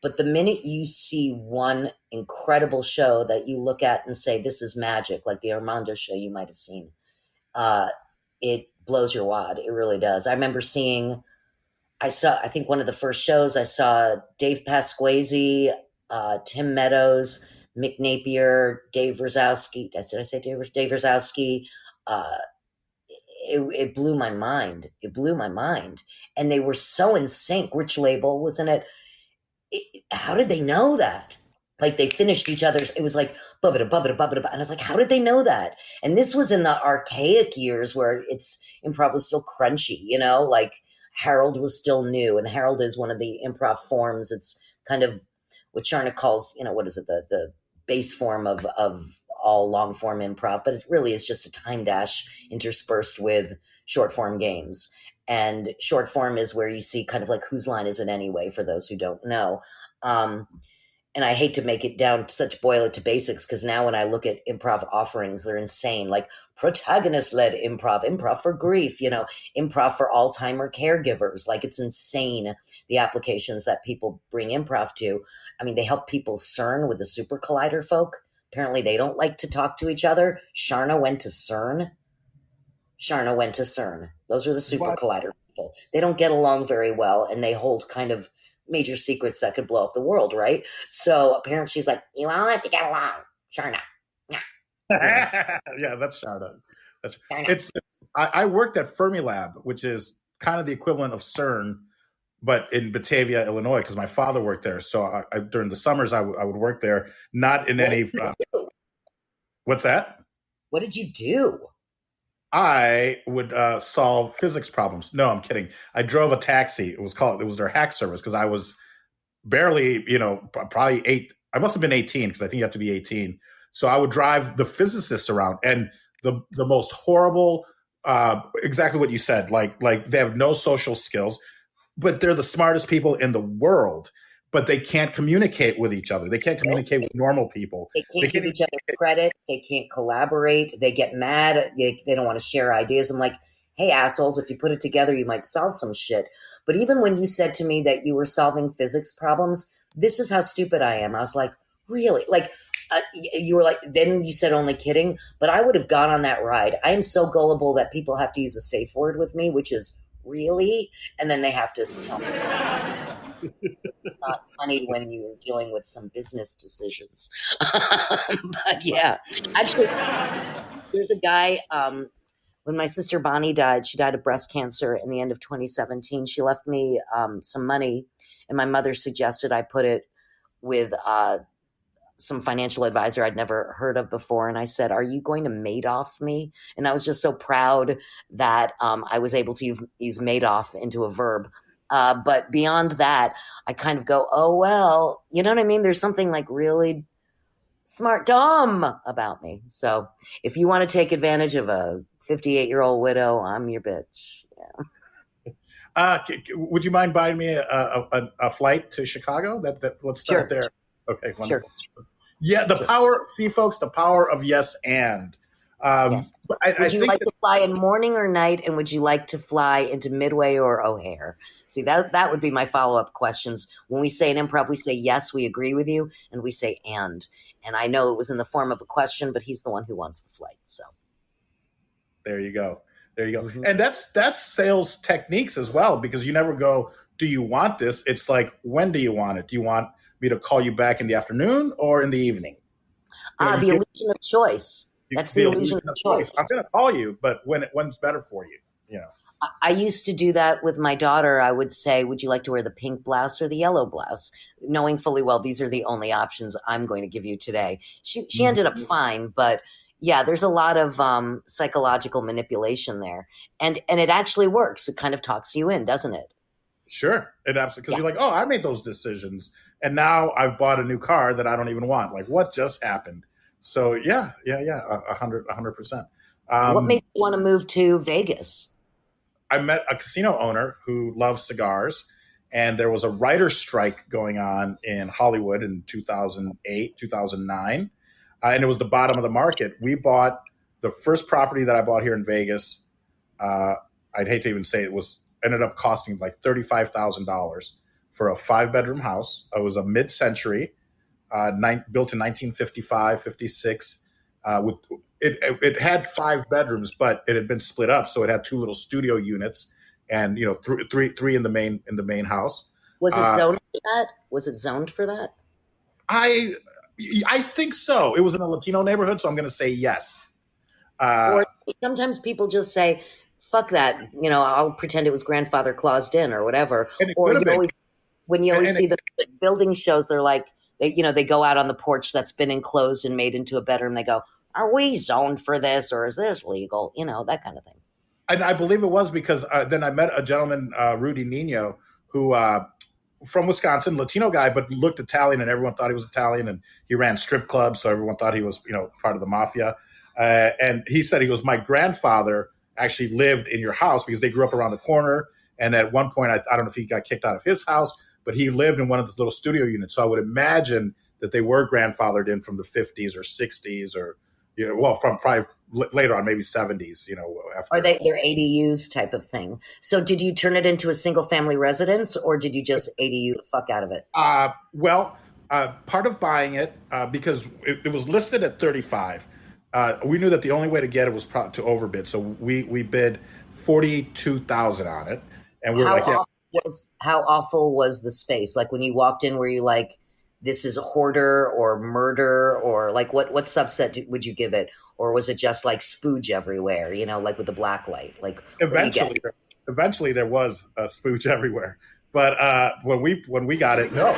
Speaker 3: But the minute you see one incredible show that you look at and say, this is magic, like the Armando show you might have seen, it blows your wad. It really does. I remember I think one of the first shows I saw Dave Pasquazi, Tim Meadows, Mick Napier, Dave Rosowski. Did I say Dave Rosowski? It blew my mind. It blew my mind. And they were so in sync. Rich Label was in it. How did they know that? Like they finished each other's, it was like, bubbada, bubbada, bubbada, and I was like, how did they know that? And this was in the archaic years where improv was still crunchy, like Harold was still new, and Harold is one of the improv forms. It's kind of what Sharna calls, what is it, the base form of all long form improv, but it really is just a time dash interspersed with short form games. And short form is where you see kind of like whose line is it anyway, for those who don't know. And I hate to make it down to boil it to basics, because now when I look at improv offerings, they're insane. Like protagonist-led improv for grief, improv for Alzheimer caregivers. Like it's insane, the applications that people bring improv to. They help people CERN with the super collider folk. Apparently they don't like to talk to each other. Sharna went to CERN. Those are the super collider people. They don't get along very well, and they hold kind of major secrets that could blow up the world, right? So apparently she's like, you all have to get along, Sharna.
Speaker 2: Yeah, that's Sharna. I worked at Fermilab, which is kind of the equivalent of CERN, but in Batavia, Illinois, because my father worked there. So during the summers, I would work there, not in any... What's that?
Speaker 3: What did you do?
Speaker 2: I would solve physics problems. No, I'm kidding. I drove a taxi. It was their hack service because I was barely, probably 8. I must have been 18 because I think you have to be 18. So I would drive the physicists around, and the most horrible, exactly what you said, like they have no social skills, but they're the smartest people in the world, but they can't communicate with each other. They can't communicate with normal people.
Speaker 3: They can't give each other credit. They can't collaborate. They get mad. They don't want to share ideas. I'm like, hey, assholes, if you put it together, you might solve some shit. But even when you said to me that you were solving physics problems, this is how stupid I am. I was like, really? Like, you were like, then you said only kidding, but I would have gone on that ride. I am so gullible that people have to use a safe word with me, which is really, and then they have to tell me. It's not funny when you're dealing with some business decisions. But yeah, actually, there's a guy, when my sister Bonnie died, she died of breast cancer in the end of 2017. She left me some money, and my mother suggested I put it with some financial advisor I'd never heard of before. And I said, are you going to Madoff me? And I was just so proud that I was able to use Madoff into a verb. But beyond that, I kind of go, oh, well, you know what I mean? There's something like really smart, dumb about me. So if you want to take advantage of a 58-year-old widow, I'm your bitch. Yeah.
Speaker 2: Would you mind buying me a flight to Chicago? Let's start there. Okay, wonderful. Sure. Yeah, the power. See, folks, the power of yes and.
Speaker 3: Yes. Would you like to fly in morning or night, and would you like to fly into Midway or O'Hare? See, that would be my follow-up questions. When we say in improv, we say yes, we agree with you, and we say and. And I know it was in the form of a question, but he's the one who wants the flight. So
Speaker 2: there you go. Mm-hmm. And that's sales techniques as well, because you never go, do you want this? It's like, when do you want it? Do you want me to call you back in the afternoon or in the evening?
Speaker 3: The illusion of choice. That's the illusion of choice.
Speaker 2: I'm going to call you, but when's better for you? You know.
Speaker 3: I used to do that with my daughter. I would say, would you like to wear the pink blouse or the yellow blouse? Knowing fully well these are the only options I'm going to give you today. She ended up fine, but yeah, there's a lot of psychological manipulation there. And it actually works. It kind of talks you in, doesn't it?
Speaker 2: Sure. It absolutely, because you're like, oh, I made those decisions. And now I've bought a new car that I don't even want. Like, what just happened? So yeah, 100%.
Speaker 3: What made you want to move to Vegas?
Speaker 2: I met a casino owner who loves cigars, and there was a writer's strike going on in Hollywood in 2008, 2009. And it was the bottom of the market. We bought the first property that I bought here in Vegas. I'd hate to even say ended up costing like $35,000 for a 5-bedroom house. It was a mid-century, built in 1955, 56. It had 5 bedrooms, but it had been split up, so it had 2 little studio units, and three in the main house.
Speaker 3: Was it zoned for that? Was it zoned for that?
Speaker 2: I think so. It was in a Latino neighborhood, so I'm going to say yes.
Speaker 3: Or sometimes people just say, fuck that, I'll pretend it was grandfather closed in or whatever. Or when you always see the building shows, they're like, they go out on the porch that's been enclosed and made into a bedroom. They go, are we zoned for this, or is this legal? That kind of thing.
Speaker 2: And I believe it was because then I met a gentleman, Rudy Nino, who from Wisconsin, Latino guy, but looked Italian, and everyone thought he was Italian, and he ran strip clubs, so everyone thought he was, part of the mafia. And he said, he goes, my grandfather actually lived in your house because they grew up around the corner. And at one point, I don't know if he got kicked out of his house, but he lived in one of those little studio units. So I would imagine that they were grandfathered in from the 50s or 60s or, from probably later on, maybe 70s, after.
Speaker 3: Are they're ADUs type of thing? So did you turn it into a single family residence, or did you just ADU the fuck out of it?
Speaker 2: Part of buying it, because it was listed at 35. We knew that the only way to get it was to overbid. So we bid 42,000 on it. And we were
Speaker 3: how awful was the space? Like when you walked in, were you like, this is a hoarder or murder, or like what subset would you give it? Or was it just like spooge everywhere, like with the black light? Like
Speaker 2: eventually there was a spooge everywhere. But when we got it, no.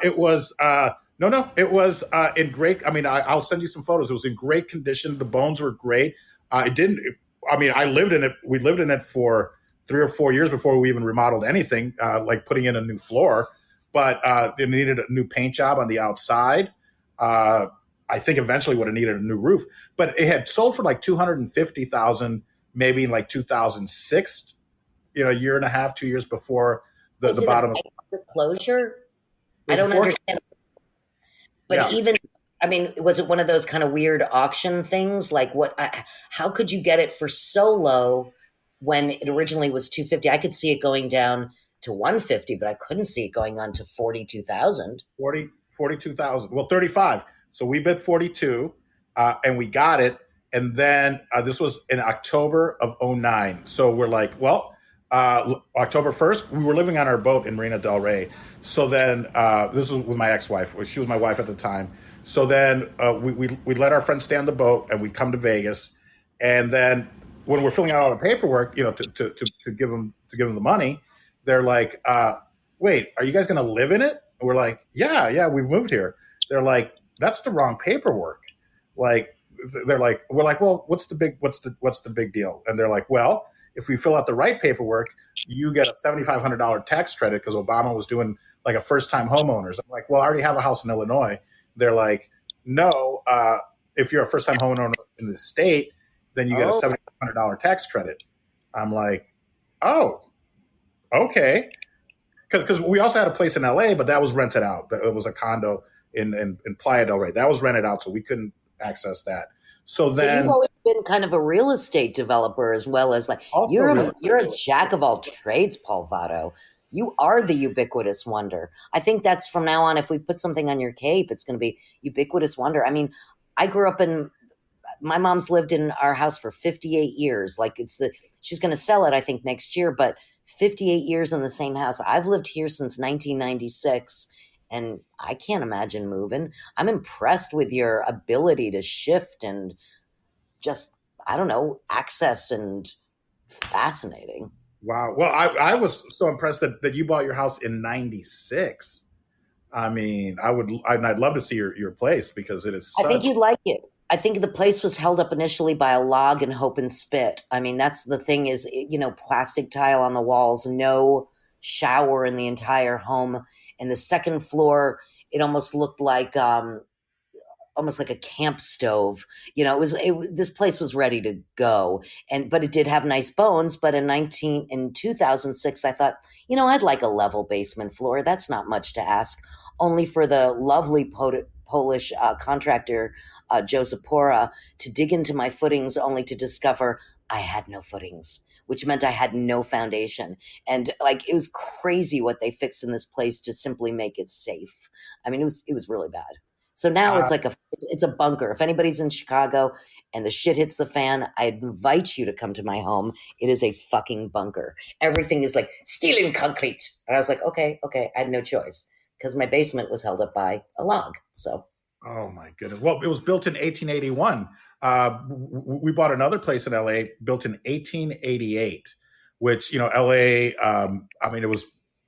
Speaker 2: It was it was in great. I mean, I'll send you some photos. It was in great condition. The bones were great. I lived in it. We lived in it for 3 or 4 years before we even remodeled anything, like putting in a new floor. But it needed a new paint job on the outside. I think eventually would have needed a new roof, but it had sold for like 250,000, maybe in like 2006, a year and a half, 2 years before the bottom.
Speaker 3: Closure? I don't understand. But
Speaker 2: yeah.
Speaker 3: even, I mean, was it one of those kind of weird auction things? Like how could you get it for so low when it originally was 250? I could see it going down to 150, but I couldn't see it going on to 42,000.
Speaker 2: 42,000. Well, 35. So we bid 42, and we got it. And then this was in October of 2009. So we're like, well, October 1st, we were living on our boat in Marina del Rey. So then this was with my ex-wife. She was my wife at the time. So then we let our friends stay on the boat, and we come to Vegas. And then when we're filling out all the paperwork, to give them the money, they're like, wait, are you guys going to live in it? And we're like, yeah, we've moved here. They're like, that's the wrong paperwork. Like, we're like, well, what's the big deal? And they're like, well, if we fill out the right paperwork, you get a $7,500 tax credit because Obama was doing like a first-time homeowners. I'm like, well, I already have a house in Illinois. They're like, no, if you're a first-time homeowner in the state, then you get a $7,500 tax credit. I'm like, oh, okay. Because we also had a place in LA, but that was rented out. It was a condo in Playa del Rey. That was rented out, so we couldn't access that. So then,
Speaker 3: you've always been kind of a real estate developer as well as like you're a jack of all trades, Paul Vato. You are the ubiquitous wonder. I think that's from now on. If we put something on your cape, it's going to be ubiquitous wonder. I mean, I grew up my mom's lived in our house for 58 years. Like she's going to sell it, I think, next year, but 58 years in the same house. I've lived here since 1996. And I can't imagine moving. I'm impressed with your ability to shift and just, I don't know, access, and fascinating.
Speaker 2: Wow. Well, I was so impressed that you bought your house in 96. I mean, I'd love to see your place because it is I
Speaker 3: think you'd like it. I think the place was held up initially by a log and hope and spit. I mean, that's the thing is, plastic tile on the walls, no shower in the entire home. And the second floor, it almost looked like almost like a camp stove. This place was ready to go, but it did have nice bones. But in 2006, I thought, I'd like a level basement floor. That's not much to ask. Only for the lovely Polish contractor Joe Zapora to dig into my footings, only to discover I had no footings, which meant I had no foundation. And it was crazy what they fixed in this place to simply make it safe. I mean, it was really bad. So now it's like it's a bunker. If anybody's in Chicago and the shit hits the fan, I invite you to come to my home. It is a fucking bunker. Everything is like steel and concrete. And I was like, okay. I had no choice because my basement was held up by a log. So.
Speaker 2: Oh my goodness. Well, it was built in 1881. We bought another place in LA built in 1888, which, LA, it was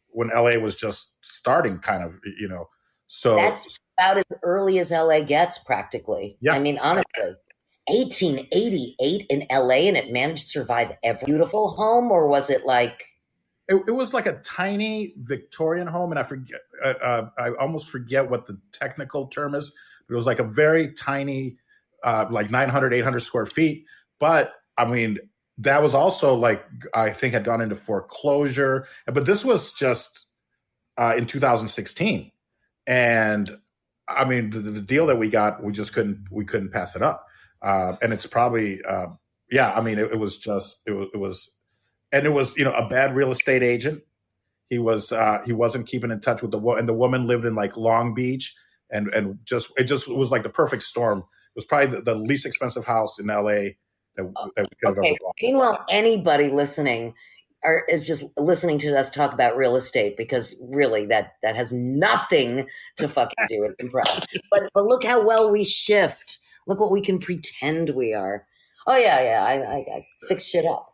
Speaker 2: when LA was just starting kind of, so.
Speaker 3: That's about as early as LA gets practically. Yeah. I mean, honestly, 1888 in LA and it managed to survive every beautiful home, or was it like?
Speaker 2: It was like a tiny Victorian home, and I forget. I almost forget what the technical term is. But it was like a very tiny, like 900, 800 square feet. But I mean, that was also I think had gone into foreclosure. But this was just in 2016, and I mean, the deal that we got, we couldn't pass it up. And it's probably, I mean, it was. And it was, a bad real estate agent. He wasn't keeping in touch with the woman lived in Long Beach, and it just was like the perfect storm. It was probably the least expensive house in LA that we could have ever bought.
Speaker 3: Meanwhile, anybody listening is just listening to us talk about real estate because really that has nothing to fucking do with improv. But look how well we shift. Look what we can pretend we are. Oh yeah, I fix shit up.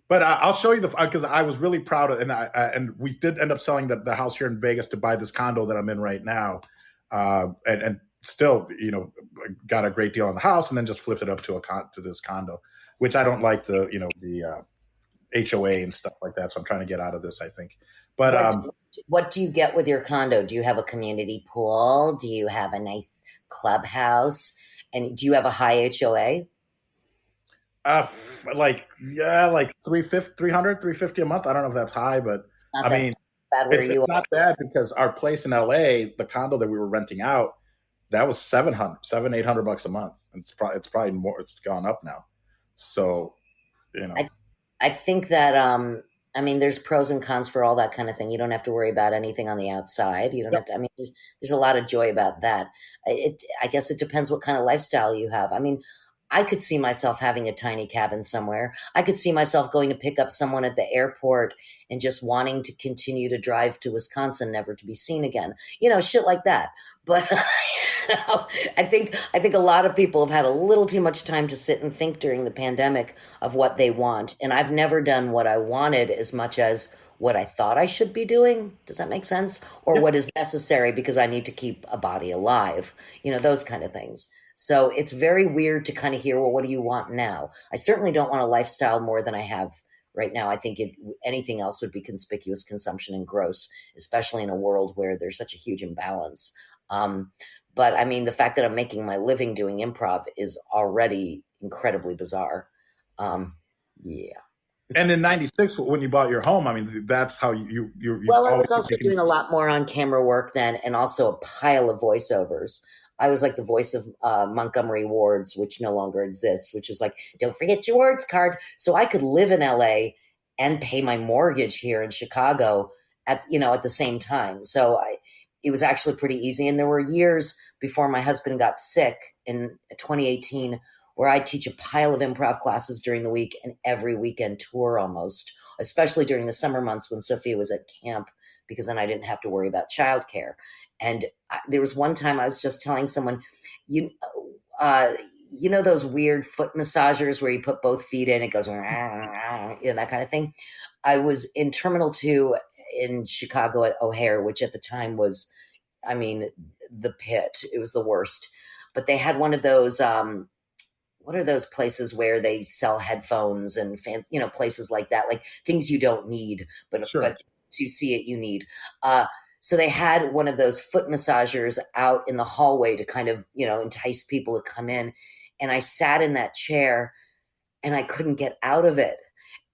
Speaker 2: But I'll show you because I was really proud of, and we did end up selling the house here in Vegas to buy this condo that I'm in right now, and still, got a great deal on the house, and then just flipped it up to this condo, which I don't like the HOA and stuff like that. So I'm trying to get out of this, I think. But
Speaker 3: What do you get with your condo? Do you have a community pool? Do you have a nice clubhouse? And do you have a high HOA?
Speaker 2: Like 350, 300, 350 a month. I don't know if that's high, but
Speaker 3: It's not
Speaker 2: I
Speaker 3: that
Speaker 2: mean,
Speaker 3: bad where
Speaker 2: it's
Speaker 3: you
Speaker 2: not bad because our place in LA, the condo that we were renting out, that was 800 bucks a month. And it's probably more. It's gone up now. So you know,
Speaker 3: are. I think that I mean there's pros and cons for all that kind of thing. You don't have to worry about anything on the outside. You don't
Speaker 2: Yep.
Speaker 3: have to I mean there's a lot of joy about that. I guess it depends what kind of lifestyle you have. I mean, I could see myself having a tiny cabin somewhere. I could see myself going to pick up someone at the airport and just wanting to continue to drive to Wisconsin, never to be seen again. You know, shit like that. But you know, I think a lot of people have had a little too much time to sit and think during the pandemic of what they want. And I've never done what I wanted as much as what I thought I should be doing. Does that make sense? Or
Speaker 2: Yep.
Speaker 3: what is necessary because I need to keep a body alive, you know, those kind of things. So it's very weird to kind of hear, well, what do you want now? I certainly don't want a lifestyle more than I have right now. I think anything else would be conspicuous consumption and gross, especially in a world where there's such a huge imbalance. Um, but I mean, the fact that I'm making my living doing improv is already incredibly bizarre. Yeah.
Speaker 2: And in '96, when you bought your home, I mean, that's how you've
Speaker 3: Well, I
Speaker 2: always
Speaker 3: was also
Speaker 2: taken.
Speaker 3: doing a lot more on camera work then, and also a pile of voiceovers. I was like the voice of Montgomery Ward's, which no longer exists, which is like, don't forget your words card. So I could live in LA and pay my mortgage here in Chicago at the same time. It was actually pretty easy. And there were years before my husband got sick in 2018 where I'd teach a pile of improv classes during the week and every weekend tour almost, especially during the summer months when Sophia was at camp, because then I didn't have to worry about childcare. And there was one time I was just telling someone, you, uh, you know, those weird foot massagers where you put both feet in, it goes, that kind of thing. I was in Terminal 2 in Chicago at O'Hare, which at the time was, I mean, the pit. It was the worst. But they had one of those, what are those places where they sell headphones and places like that, like things you don't need, but
Speaker 2: Sure.
Speaker 3: to see it you need. So they had one of those foot massagers out in the hallway to kind of entice people to come in, and I sat in that chair and I couldn't get out of it.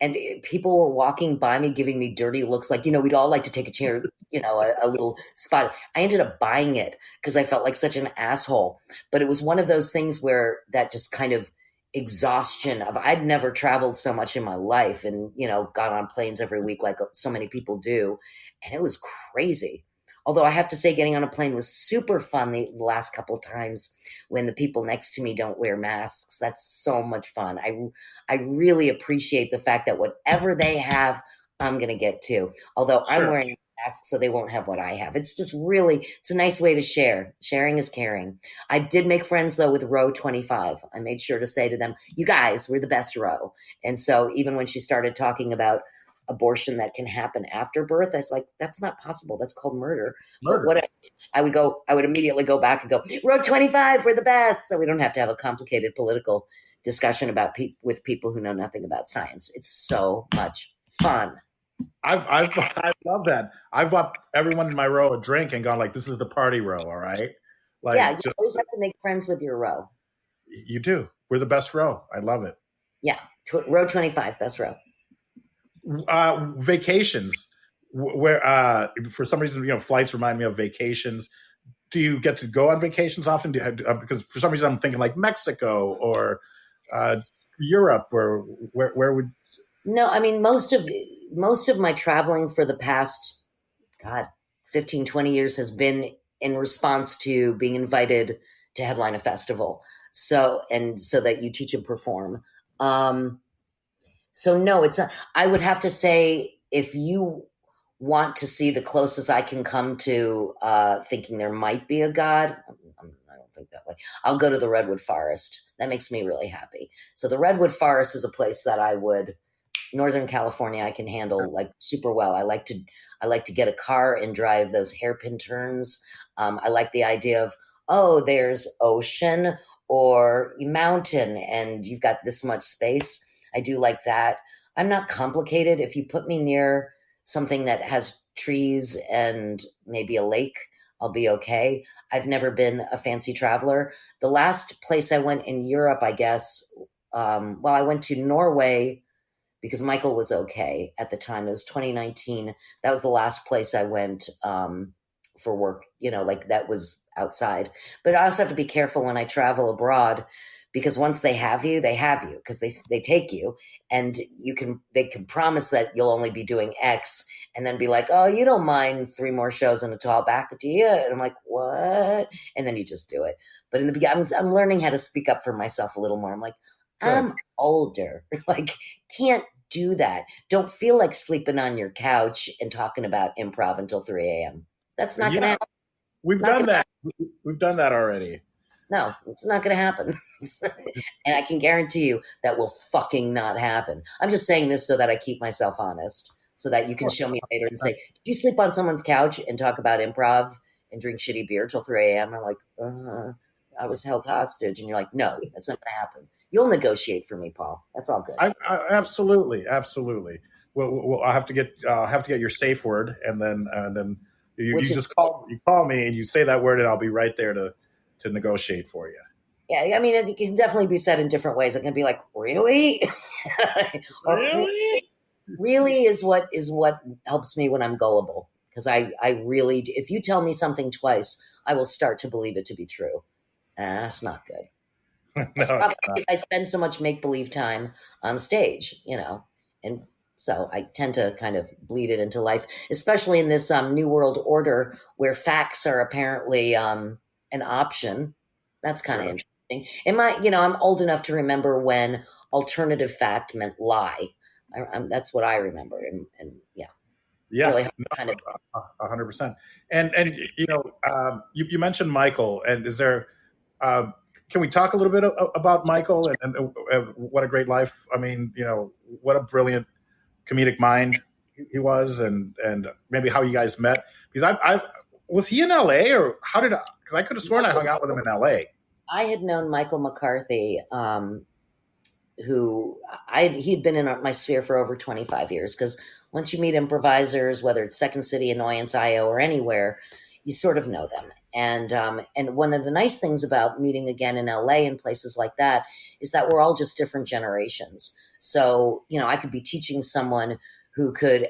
Speaker 3: And people were walking by me, giving me dirty looks like, we'd all like to take a chair, a little spot. I ended up buying it because I felt like such an asshole. But it was one of those things where that just kind of exhaustion of, I'd never traveled so much in my life and, got on planes every week like so many people do. And it was crazy. Although I have to say, getting on a plane was super fun the last couple of times when the people next to me don't wear masks. That's so much fun. I really appreciate the fact that whatever they have, I'm going to get to. Although I'm
Speaker 2: Sure.
Speaker 3: wearing a mask, so they won't have what I have. It's just really, it's a nice way to share. Sharing is caring. I did make friends, though, with row 25. I made sure to say to them, you guys, we're the best row. And so even when she started talking about abortion that can happen after birth, I was like, that's not possible. That's called murder. But
Speaker 2: Murder.
Speaker 3: what I would immediately go back and go, row 25, we're the best. So we don't have to have a complicated political discussion about with people who know nothing about science. It's so much fun.
Speaker 2: I love that. I've bought everyone in my row a drink and gone like, "This is the party row, all right."
Speaker 3: Yeah,
Speaker 2: Like,
Speaker 3: you
Speaker 2: just
Speaker 3: always have to make friends with your row.
Speaker 2: you do. We're the best row. I love it.
Speaker 3: Yeah, row 25, best row.
Speaker 2: Vacations, where for some reason, flights remind me of vacations. Do you get to go on vacations often? Because for some reason, I'm thinking like Mexico or Europe, or where would?
Speaker 3: No, I mean, most of my traveling for the past, God, 15, 20 years has been in response to being invited to headline a festival. So that you teach and perform. So no, it's not. I would have to say, if you want to see the closest I can come to thinking there might be a God, I don't think that way. I'll go to the Redwood Forest. That makes me really happy. So the Redwood Forest is a place that Northern California, I can handle like super well. I like to get a car and drive those hairpin turns. I like the idea of, oh, there's ocean or mountain and you've got this much space. I do like that. I'm not complicated. If you put me near something that has trees and maybe a lake, I'll be okay. I've never been a fancy traveler. The last place I went in Europe, I guess, well, I went to Norway because Michael was okay at the time. It was 2019. That was the last place I went for work, like that was outside. But I also have to be careful when I travel abroad because once they have you because they take you and they can promise that you'll only be doing X and then be like, oh, you don't mind 3 more shows and a tall back, do you? And I'm like, what? And then you just do it. But in the beginning, I'm learning how to speak up for myself a little more. I'm like, I'm older. Like, can't do that. Don't feel like sleeping on your couch and talking about improv until 3 a.m. That's not going to happen.
Speaker 2: We've done that. We've done that already.
Speaker 3: No, it's not going to happen. And I can guarantee you that will fucking not happen. I'm just saying this so that I keep myself honest, so that you can show me later and say, did you sleep on someone's couch and talk about improv and drink shitty beer till 3 a.m.? I'm like, I was held hostage. And you're like, no, that's not going to happen. You'll negotiate for me, Paul. That's all good.
Speaker 2: I absolutely. Well, I have to get your safe word, and then you just call me and you say that word, and I'll be right there to negotiate for you.
Speaker 3: Yeah, I mean, it can definitely be said in different ways. It can be like, really?
Speaker 2: Really?
Speaker 3: Really is what helps me when I'm gullible. Because I really, if you tell me something twice, I will start to believe it to be true. That's not good.
Speaker 2: No,
Speaker 3: I spend so much make-believe time on stage, and so I tend to kind of bleed it into life, especially in this new world order where facts are apparently an option. That's kind of interesting. I'm old enough to remember when alternative fact meant lie. That's what I remember, and yeah, really kind of
Speaker 2: 100%. And you mentioned Michael, and is there? Can we talk a little bit about Michael and what a great life? I mean, what a brilliant comedic mind he was, and maybe how you guys met. Because I was he in LA, or how did I? Because I could have sworn I hung out with him in LA.
Speaker 3: I had known Michael McCarthy, he'd been in my sphere for over 25 years. Because once you meet improvisers, whether it's Second City, Annoyance, IO, or anywhere, you sort of know them. And one of the nice things about meeting again in LA and places like that is that we're all just different generations. So, I could be teaching someone who could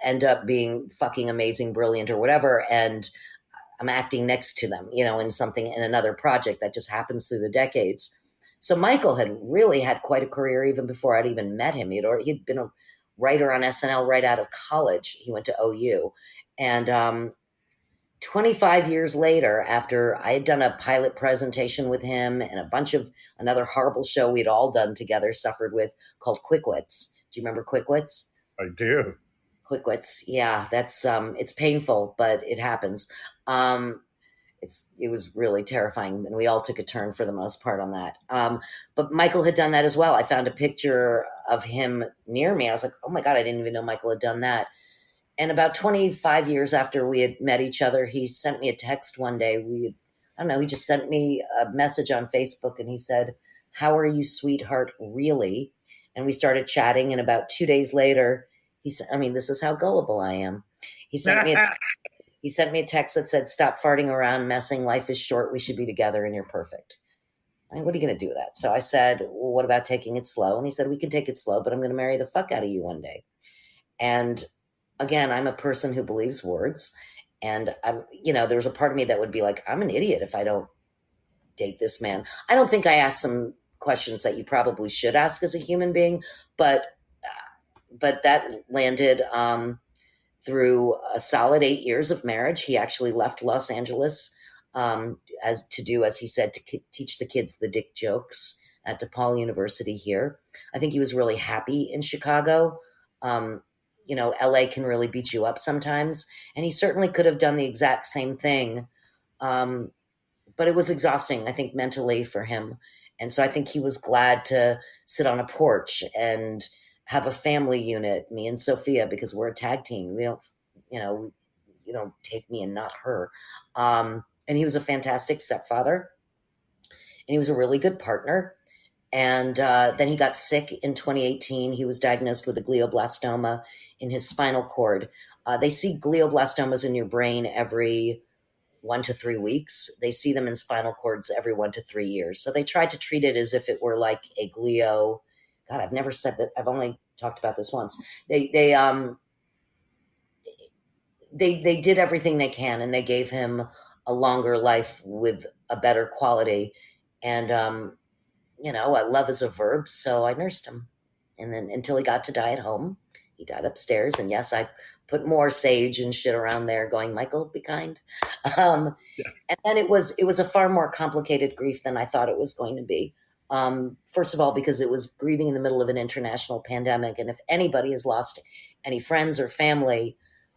Speaker 3: end up being fucking amazing, brilliant, or whatever, and I'm acting next to them, in another project that just happens through the decades. So Michael had really had quite a career even before I'd even met him. He'd been a writer on SNL right out of college. He went to OU. And 25 years later, after I had done a pilot presentation with him and a bunch of another horrible show we'd all done together, suffered with, called Quick Wits. Do you remember Quick Wits?
Speaker 2: I do.
Speaker 3: Quick Wits. Yeah, that's it's painful, but it happens. It was really terrifying, and we all took a turn for the most part on that. But Michael had done that as well. I found a picture of him near me. I was like, oh my God, I didn't even know Michael had done that. And about 25 years after we had met each other, he sent me a text one day. He just sent me a message on Facebook, and he said, how are you, sweetheart, really? And we started chatting, and about 2 days later, he said, this is how gullible I am. He sent me a text that said, stop farting around, messing. Life is short. We should be together, and you're perfect. What are you going to do with that? So I said, well, what about taking it slow? And he said, we can take it slow, but I'm going to marry the fuck out of you one day. And again, I'm a person who believes words. And there was a part of me that would be like, I'm an idiot if I don't date this man. I don't think I asked some questions that you probably should ask as a human being, but that landed through a solid 8 years of marriage. He actually left Los Angeles as he said, to teach the kids the dick jokes at DePaul University here. I think he was really happy in Chicago. LA can really beat you up sometimes. And he certainly could have done the exact same thing. But it was exhausting, I think, mentally for him. And so I think he was glad to sit on a porch and have a family unit, me and Sophia, because we're a tag team. We don't, you don't take me and not her. And he was a fantastic stepfather. And he was a really good partner. And then he got sick in 2018. He was diagnosed with a glioblastoma in his spinal cord. They see glioblastomas in your brain every 1 to 3 weeks. They see them in spinal cords every 1 to 3 years. So they tried to treat it as if it were like a glio. God, I've never said that. I've only talked about this once. They did everything they can, and they gave him a longer life with a better quality. And love is a verb, so I nursed him, and then until he got to die at home. He died upstairs, and yes, I put more sage and shit around there, going, Michael, be kind. And then it was a far more complicated grief than I thought it was going to be. First of all, because it was grieving in the middle of an international pandemic, and if anybody has lost any friends or family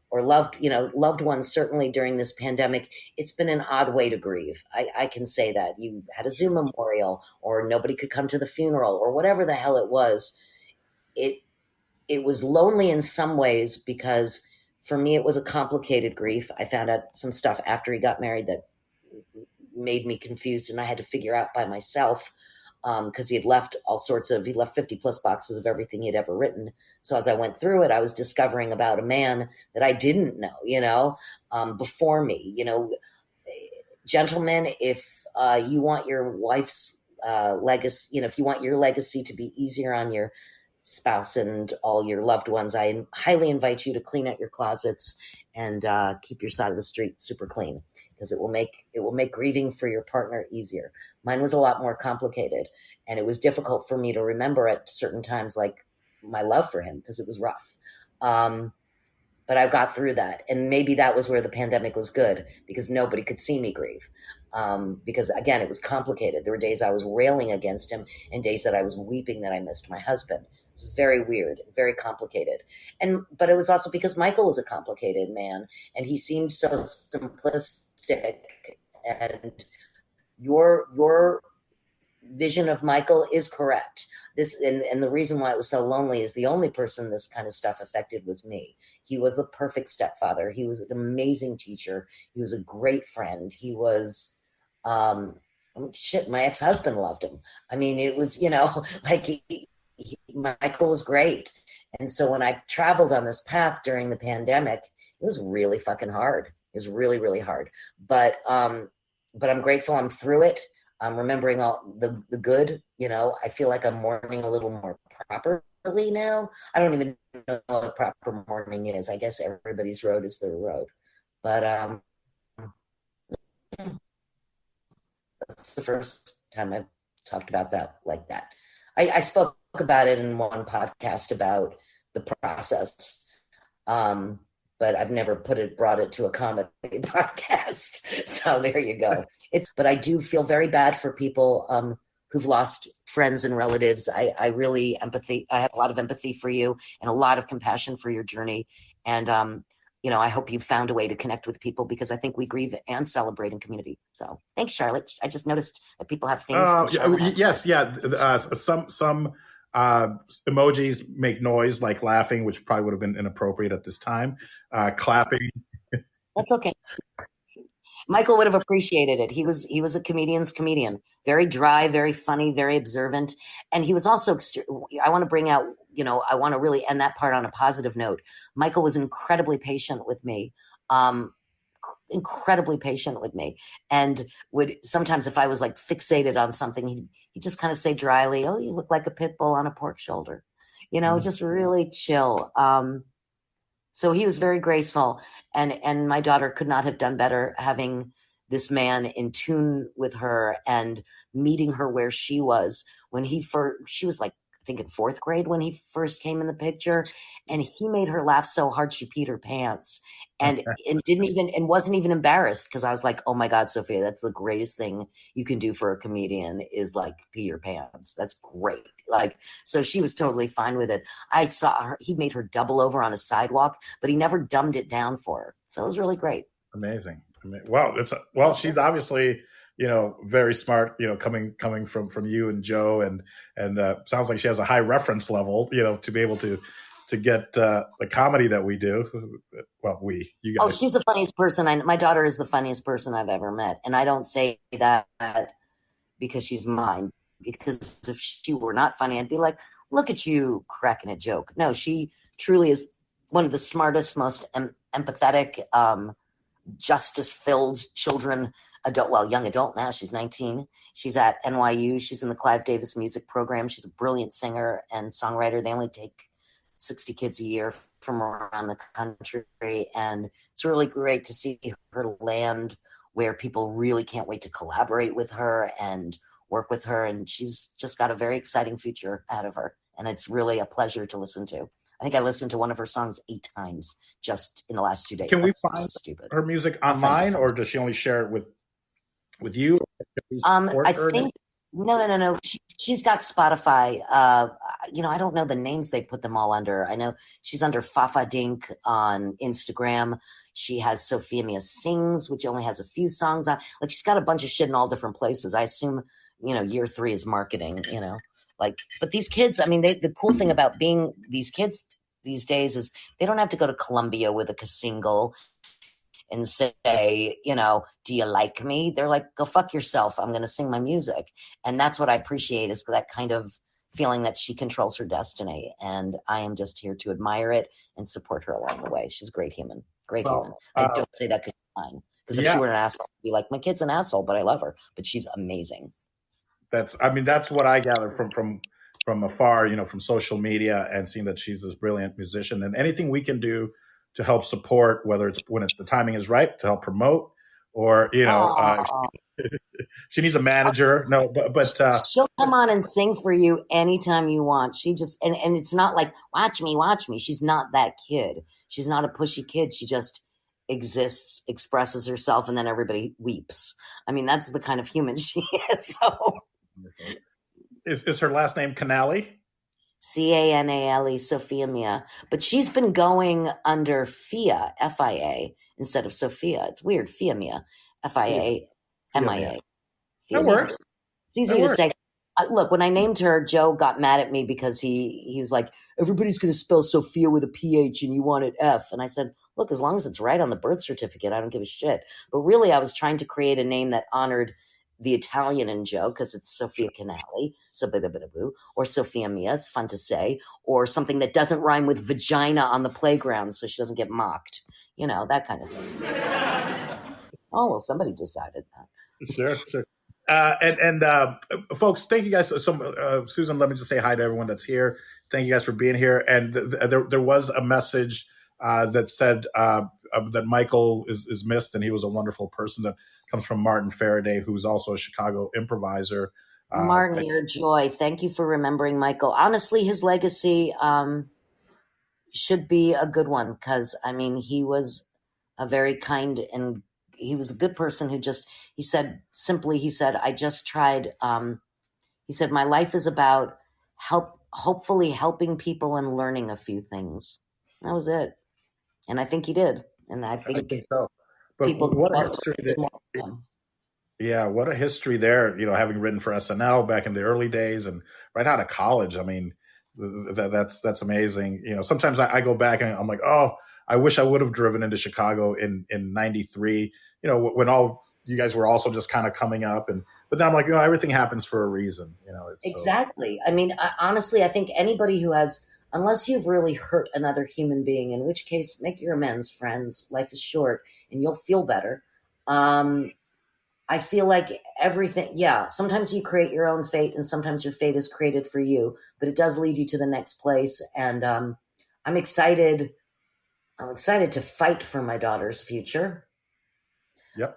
Speaker 3: or loved ones, certainly during this pandemic, it's been an odd way to grieve. I can say that. You had a Zoom memorial, or nobody could come to the funeral, or whatever the hell it was. It was lonely in some ways, because for me, it was a complicated grief. I found out some stuff after he got married that made me confused, and I had to figure out by myself, because he left 50 plus boxes of everything he'd ever written. So as I went through it, I was discovering about a man that I didn't know, before me. Gentlemen, if you want your wife's legacy, if you want your legacy to be easier on your spouse and all your loved ones, I highly invite you to clean out your closets and keep your side of the street super clean, because it will make grieving for your partner easier. Mine was a lot more complicated, and it was difficult for me to remember at certain times, like my love for him, because it was rough. But I got through that, and maybe that was where the pandemic was good, because nobody could see me grieve. Because again, it was complicated. There were days I was railing against him, and days that I was weeping that I missed my husband. It was very weird, very complicated. But it was also because Michael was a complicated man, and he seemed so simplistic. And your vision of Michael is correct. And the reason why it was so lonely is the only person this kind of stuff affected was me. He was the perfect stepfather. He was an amazing teacher. He was a great friend. He was, my ex-husband loved him. I mean, it was, like Michael was great. And so when I traveled on this path during the pandemic, it was really fucking hard. It was really, really hard. But I'm grateful I'm through it. I'm remembering all the good. I feel like I'm mourning a little more properly now. I don't even know what proper mourning is. I guess everybody's road is their road. But that's the first time I've talked about that like that. I spoke about it in one podcast about the process. But I've never brought it to a comedy podcast. So there you go. But I do feel very bad for people who've lost friends and relatives. I have a lot of empathy for you and a lot of compassion for your journey. And, I hope you found a way to connect with people, because I think we grieve and celebrate in community. So thanks, Charlotte. I just noticed that people have things.
Speaker 2: Yes. Yeah. Some emojis make noise, like laughing, which probably would have been inappropriate at this time. Clapping.
Speaker 3: That's okay. Michael would have appreciated it. He was a comedian's comedian, very dry, very funny, very observant. And he was also, I want to bring out, I want to really end that part on a positive note. Michael was incredibly patient with me, and would sometimes, if I was like fixated on something, he'd just kind of say dryly, "Oh, you look like a pit bull on a pork shoulder," just really chill. So he was very graceful, and my daughter could not have done better, having this man in tune with her and meeting her where she was when she was like, I think in 4th grade when he first came in the picture, and he made her laugh so hard she peed her pants, and wasn't even embarrassed, because I was like, oh my God, Sophia, that's the greatest thing you can do for a comedian, is like pee your pants. That's great. Like, so she was totally fine with it. I saw her, he made her double over on a sidewalk, but he never dumbed it down for her. So it was really great.
Speaker 2: Amazing. Well, she's obviously, very smart, coming from you and Joe, and sounds like she has a high reference level, to be able to get the comedy that we do. Well, you guys.
Speaker 3: Oh, she's the funniest person. My daughter is the funniest person I've ever met. And I don't say that because she's mine, because if she were not funny, I'd be like, look at you cracking a joke. No, she truly is one of the smartest, most empathetic, justice-filled children, young adult now. She's 19. She's at NYU. She's in the Clive Davis music program. She's a brilliant singer and songwriter. They only take 60 kids a year from around the country. And it's really great to see her land where people really can't wait to collaborate with her and work with her. And she's just got a very exciting future ahead of her. And it's really a pleasure to listen to. I think I listened to one of her songs 8 times just in the last 2 days.
Speaker 2: Can we find her music online, or does she only share it with you?
Speaker 3: I think no. She's got Spotify. I don't know the names they put them all under. I know she's under Fafa Dink on Instagram. She has Sophia Mia Sings, which only has a few songs on. Like, she's got a bunch of shit in all different places. I assume, year 3 is marketing, but these kids, I mean, the cool thing about being these kids these days is they don't have to go to Columbia with a single and say, do you like me? They're like, go fuck yourself. I'm going to sing my music. And that's what I appreciate, is that kind of feeling that she controls her destiny. And I am just here to admire it and support her along the way. She's a great human. Human. I don't say that because she's mine. Because if she were an asshole, I'd be like, my kid's an asshole, but I love her. But she's amazing.
Speaker 2: That's what I gather from afar, from social media, and seeing that she's this brilliant musician. And anything we can do to help support, whether it's when the timing is right, to help promote, or she needs a manager. No, but
Speaker 3: she'll come on and sing for you anytime you want. She just and it's not like watch me. She's not that kid. She's not a pushy kid. She just exists, expresses herself, and then everybody weeps. I mean, that's the kind of human she is. So,
Speaker 2: is her last name Canale?
Speaker 3: Canale, Sophia Mia. But she's been going under Fia, Fia, instead of Sophia. It's weird. Fia Mia, Fia, Mia.
Speaker 2: That works.
Speaker 3: It's easy to say. Look, when I named her, Joe got mad at me because he was like, everybody's going to spell Sophia with a PH and you want it F. And I said, look, as long as it's right on the birth certificate, I don't give a shit. But really, I was trying to create a name that honored the Italian in Joe, because it's Sophia Canale, or Sophia Mia, it's fun to say, or something that doesn't rhyme with vagina on the playground so she doesn't get mocked. That kind of thing. Oh, well, somebody decided that.
Speaker 2: Sure. And folks, thank you guys so Susan, let me just say hi to everyone that's here. Thank you guys for being here. And there was a message that said that Michael is missed, and he was a wonderful person. That comes from Martin Faraday, who's also a Chicago improviser.
Speaker 3: Martin, you're a joy. Thank you for remembering Michael. Honestly, his legacy should be a good one, because, I mean, he was a very kind and he was a good person who he said, I just tried, he said, my life is about hopefully helping people and learning a few things. That was it. And I think he did. And I think
Speaker 2: so. But what a history what a history there, having written for SNL back in the early days and right out of college. I mean, that's amazing. Sometimes I go back and I'm like, oh, I wish I would have driven into Chicago in 93, when all you guys were also just kind of coming up. But then I'm like, everything happens for a reason.
Speaker 3: Exactly. I mean, honestly, I think anybody who has, unless you've really hurt another human being, in which case, make your amends, friends. Life is short and you'll feel better. I feel like everything, sometimes you create your own fate and sometimes your fate is created for you, but it does lead you to the next place. And I'm excited to fight for my daughter's future.
Speaker 2: Yep.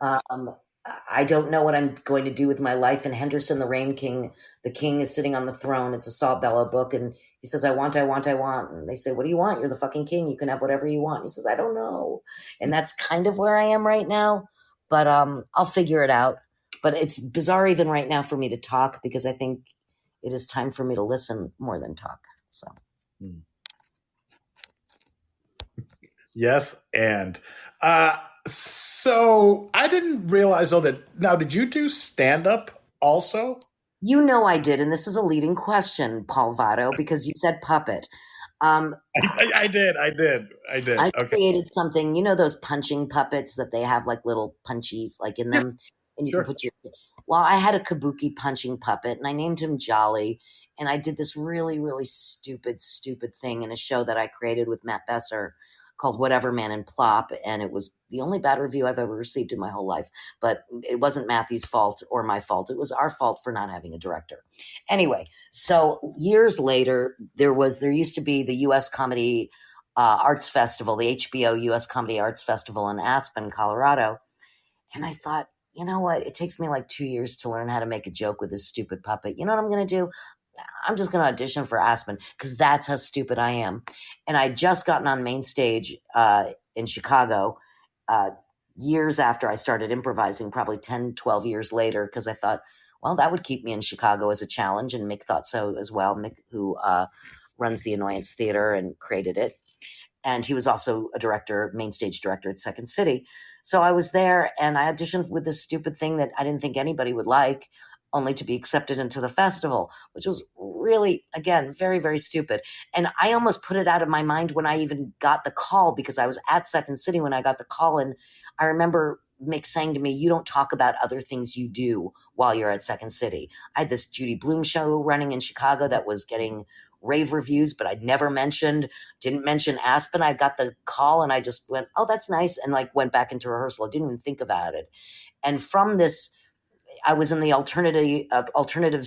Speaker 3: I don't know what I'm going to do with my life. And Henderson, the Rain King, the king is sitting on the throne. It's a Saw Bella book. And he says, I want. And they say, what do you want? You're the fucking king. You can have whatever you want. He says, I don't know. And that's kind of where I am right now. But I'll figure it out. But it's bizarre even right now for me to talk, because I think it is time for me to listen more than talk. So.
Speaker 2: Yes. And so I didn't realize, though, that now, did you do stand-up also?
Speaker 3: I did. And this is a leading question, Paul Vato, because you said puppet.
Speaker 2: I did.
Speaker 3: I created something, those punching puppets that they have like little punchies like in them, and you can put Well, I had a kabuki punching puppet, and I named him Jolly. And I did this really, really stupid thing in a show that I created with Matt Besser called Whatever Man and Plop. And it was the only bad review I've ever received in my whole life. But it wasn't Matthew's fault or my fault. It was our fault for not having a director. Anyway, so years later, there used to be the U.S. Comedy Arts Festival, the HBO U.S. Comedy Arts Festival in Aspen, Colorado. And I thought, you know what? It takes me like 2 years to learn how to make a joke with this stupid puppet. You know what I'm going to do? I'm just going to audition for Aspen because that's how stupid I am. And I'd just gotten on Mainstage in Chicago years after I started improvising, probably 10, 12 years later, because I thought, well, that would keep me in Chicago as a challenge. And Mick thought so as well. Mick, who runs the Annoyance Theatre and created it. And he was also a director, Mainstage director at Second City. So I was there and I auditioned with this stupid thing that I didn't think anybody would like, only to be accepted into the festival, which was really, again, very, very stupid. And I almost put it out of my mind when I even got the call, because I was at Second City when I got the call. And I remember Mick saying to me, you don't talk about other things you do while you're at Second City. I had this Judy Blume show running in Chicago that was getting rave reviews, but I'd never didn't mention Aspen. I got the call and I just went, oh, that's nice. And like went back into rehearsal. I didn't even think about it. And from this, I was in the alternative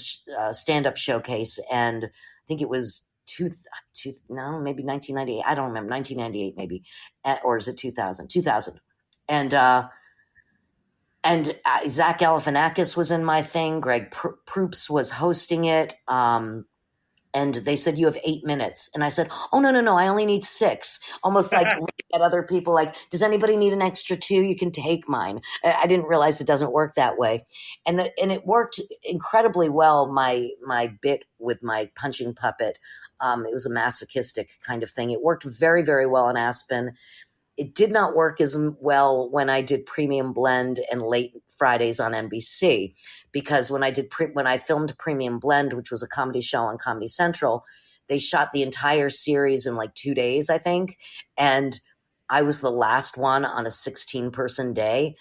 Speaker 3: stand-up showcase. And I think it was maybe 1998. I don't remember, 1998 maybe. Or is it 2000? 2000. And Zach Galifianakis was in my thing. Greg Proops was hosting it. And they said, you have 8 minutes. And I said, oh, no, I only need 6. Almost like at other people, like, does anybody need an extra 2? You can take mine. I didn't realize it doesn't work that way. And it worked incredibly well, my bit with my punching puppet. It was a masochistic kind of thing. It worked very, very well in Aspen. It did not work as well when I did Premium Blend and Late Fridays on NBC, because when I filmed Premium Blend, which was a comedy show on Comedy Central, they shot the entire series in like 2 days, I think. And I was the last one on a 16-person day.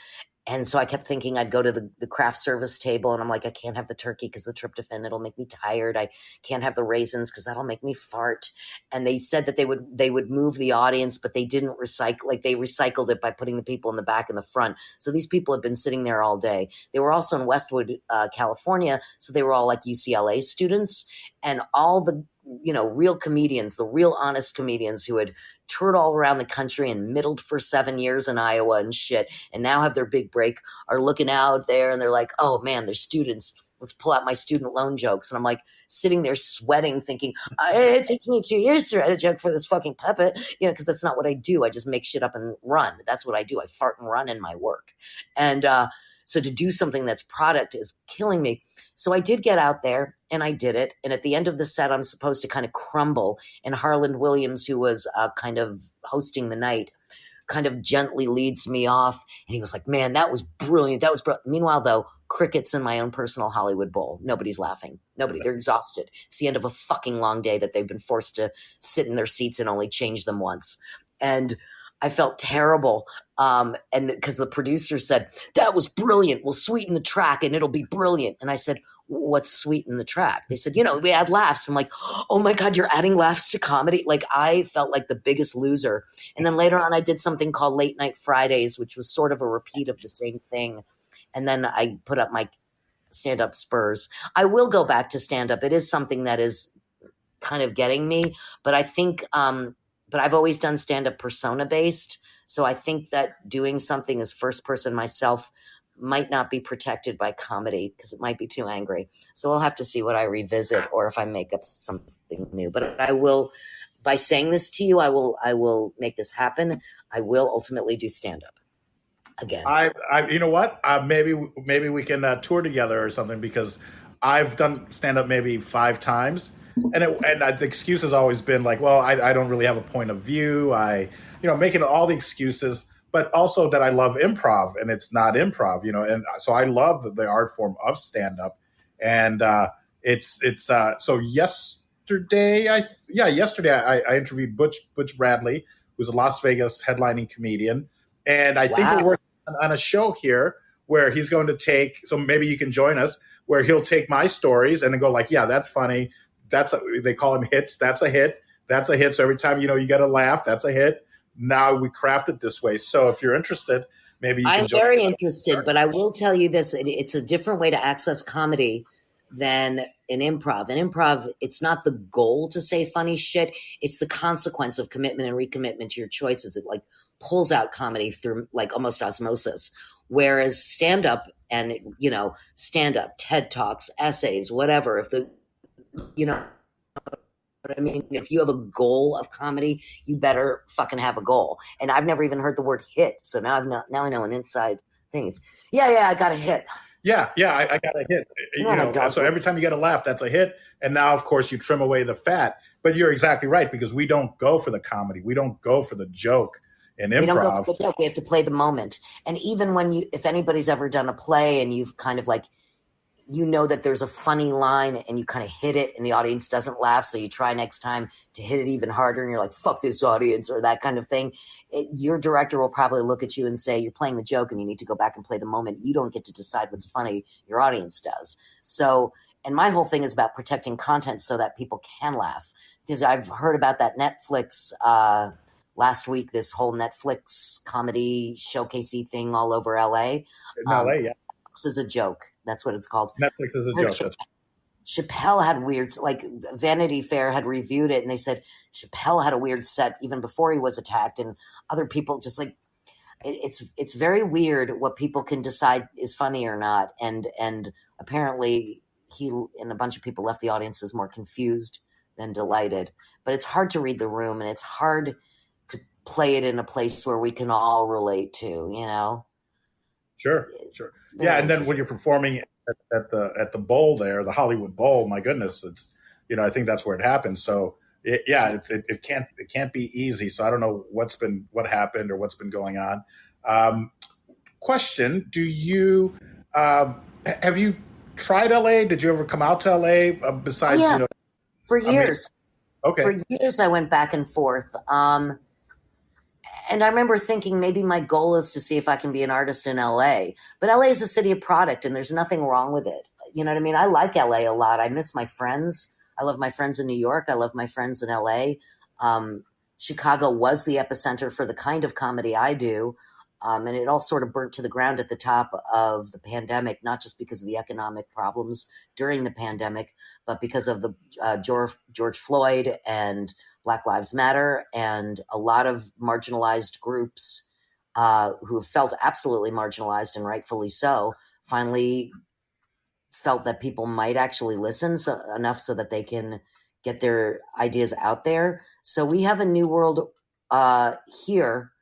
Speaker 3: And so I kept thinking I'd go to the craft service table and I'm like, I can't have the turkey because the tryptophan, it'll make me tired. I can't have the raisins because that'll make me fart. And they said that they would move the audience, but they didn't they recycled it by putting the people in the back and the front. So these people had been sitting there all day. They were also in Westwood, California. So they were all like UCLA students, and all the, real comedians, the real honest comedians who had toured all around the country and middled for 7 years in Iowa and shit, and now have their big break, are looking out there and they're like, oh man, they're students. Let's pull out my student loan jokes. And I'm like sitting there sweating, thinking, it takes me 2 years to write a joke for this fucking puppet, because that's not what I do. I just make shit up and run. That's what I do. I fart and run in my work. And so to do something that's product is killing me. So I did get out there and I did it. And at the end of the set, I'm supposed to kind of crumble. And Harland Williams, who was kind of hosting the night, kind of gently leads me off. And he was like, man, that was brilliant. That was brilliant. Meanwhile, though, crickets in my own personal Hollywood Bowl. Nobody's laughing. Nobody. They're exhausted. It's the end of a fucking long day that they've been forced to sit in their seats and only change them once. And I felt terrible. And because the producer said, that was brilliant. We'll sweeten the track and it'll be brilliant. And I said, what's sweeten the track? They said, we add laughs. I'm like, oh my God, you're adding laughs to comedy? Like, I felt like the biggest loser. And then later on, I did something called Late Night Fridays, which was sort of a repeat of the same thing. And then I put up my stand-up spurs. I will go back to stand-up. It is something that is kind of getting me, but I think, but I've always done stand-up persona-based. So I think that doing something as first person myself might not be protected by comedy because it might be too angry. So we'll have to see what I revisit or if I make up something new. But I will, by saying this to you, I will make this happen. I will ultimately do stand-up again.
Speaker 2: You know what? Maybe we can tour together or something, because I've done stand-up maybe 5 times. And the excuse has always been like, well, I don't really have a point of view. Making all the excuses, but also that I love improv and it's not improv, and so I love the art form of stand-up. And so yesterday I interviewed Butch Bradley, who's a Las Vegas headlining comedian. And I think we're working on a show here where he's going to take, so maybe you can join us, where he'll take my stories and then go like, yeah, that's funny. They call them hits. That's a hit. That's a hit. So every time, you get a laugh, that's a hit. Now we craft it this way. So if you're interested, maybe you can
Speaker 3: I'm very interested, but I will tell you this. It's a different way to access comedy than an improv. An improv, it's not the goal to say funny shit. It's the consequence of commitment and recommitment to your choices. It like pulls out comedy through like almost osmosis. Whereas stand-up and, stand-up, TED Talks, essays, whatever, if the, what I mean, if you have a goal of comedy, you better fucking have a goal. And I've never even heard the word hit. So now I know an inside things. Yeah, I got a hit.
Speaker 2: Yeah, I got a hit. So every time you get a laugh, that's a hit. And now, of course, you trim away the fat. But you're exactly right, because we don't go for the comedy. We don't go for the joke in improv. We don't go for the joke.
Speaker 3: We have to play the moment. And even if anybody's ever done a play and you've kind of like, that there's a funny line and you kind of hit it and the audience doesn't laugh. So you try next time to hit it even harder and you're like, fuck this audience or that kind of thing. Your director will probably look at you and say, you're playing the joke and you need to go back and play the moment. You don't get to decide what's funny. Your audience does. So, and my whole thing is about protecting content so that people can laugh, because I've heard about that Netflix, last week, this whole Netflix comedy showcasey thing all over LA.
Speaker 2: In LA, yeah.
Speaker 3: This is a joke. That's what it's called.
Speaker 2: Netflix is a joke.
Speaker 3: Chappelle had like Vanity Fair had reviewed it and they said Chappelle had a weird set even before he was attacked, and other people just like, it's very weird what people can decide is funny or not. And apparently he and a bunch of people left the audiences more confused than delighted, but it's hard to read the room and it's hard to play it in a place where we can all relate to,
Speaker 2: Sure. Yeah, and then when you're performing at the bowl there, the Hollywood Bowl, my goodness, it's I think that's where it happens. So it can't be easy. So I don't know what happened or what's been going on. Question: do you have you tried LA? Did you ever come out to LA besides
Speaker 3: for years?
Speaker 2: Okay,
Speaker 3: for years I went back and forth. And I remember thinking maybe my goal is to see if I can be an artist in LA. But LA is a city of product and there's nothing wrong with it. You know what I mean? I like LA a lot. I miss my friends. I love my friends in New York. I love my friends in LA. Chicago was the epicenter for the kind of comedy I do. And it all sort of burnt to the ground at the top of the pandemic, not just because of the economic problems during the pandemic, but because of the George Floyd and Black Lives Matter and a lot of marginalized groups who felt absolutely marginalized and rightfully so, finally felt that people might actually listen enough so that they can get their ideas out there. So we have a new world here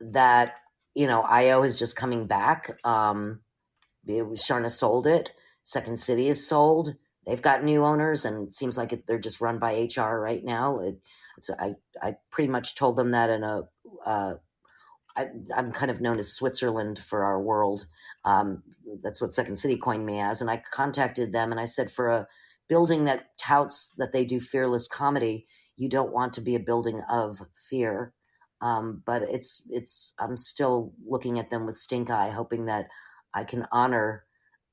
Speaker 3: that, IO is just coming back. Sharna sold it. Second City is sold. They've got new owners, and it seems like they're just run by HR right now. I pretty much told them that I'm kind of known as Switzerland for our world. That's what Second City coined me as. And I contacted them and I said, for a building that touts that they do fearless comedy, you don't want to be a building of fear. But I'm still looking at them with stink eye, hoping that I can honor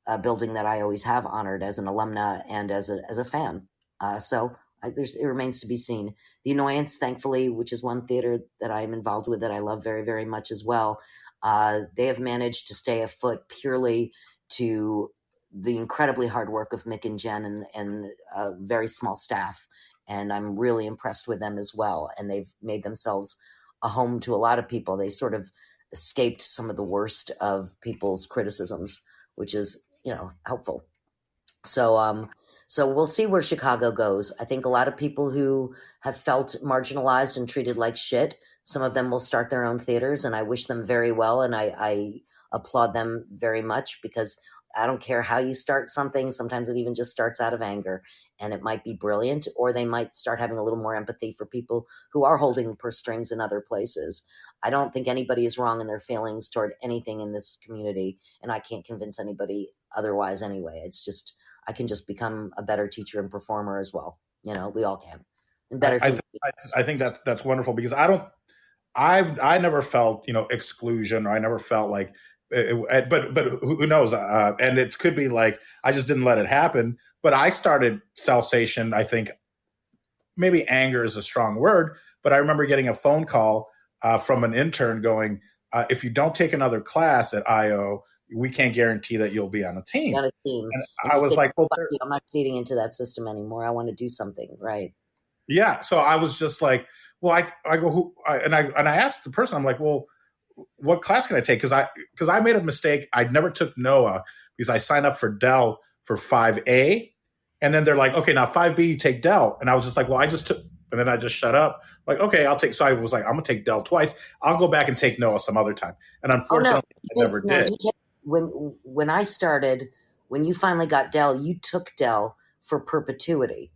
Speaker 3: a building that I always have honored as an alumna and as a fan. It remains to be seen. The Annoyance, thankfully, which is one theater that I'm involved with that I love very, very much as well, they have managed to stay afloat purely to the incredibly hard work of Mick and Jen and a very small staff. And I'm really impressed with them as well. And they've made themselves a home to a lot of people. They sort of escaped some of the worst of people's criticisms, which is, helpful. So we'll see where Chicago goes. I think a lot of people who have felt marginalized and treated like shit, some of them will start their own theaters, and I wish them very well. And I applaud them very much, because I don't care how you start something. Sometimes it even just starts out of anger, and it might be brilliant, or they might start having a little more empathy for people who are holding purse strings in other places. I don't think anybody is wrong in their feelings toward anything in this community, and I can't convince anybody otherwise anyway. It's just, I can just become a better teacher and performer as well. We all can. And better.
Speaker 2: I think that's wonderful, because I never felt, exclusion, or I never felt like But who knows? And it could be like I just didn't let it happen. But I started Salsation. I think maybe anger is a strong word, but I remember getting a phone call from an intern going, if you don't take another class at IO, we can't guarantee that you'll be on a team.
Speaker 3: On a team.
Speaker 2: And
Speaker 3: And
Speaker 2: I
Speaker 3: you
Speaker 2: was
Speaker 3: think,
Speaker 2: like, well,
Speaker 3: I'm not feeding into that system anymore. I want to do something. Right.
Speaker 2: yeah. So I was just like, well, I go, and I asked the person, I'm like, well, what class can I take? Because I made a mistake. I never took NOAA because I signed up for Dell for 5A. And then they're like, okay, now 5B, you take Dell. And I was just like, well, I just took, and then I just shut up. Like, okay, I'll take, so I was like, I'm going to take Dell twice. I'll go back and take NOAA some other time. And unfortunately, I never did.
Speaker 3: When I started, when you finally got Dell, you took Dell for perpetuity.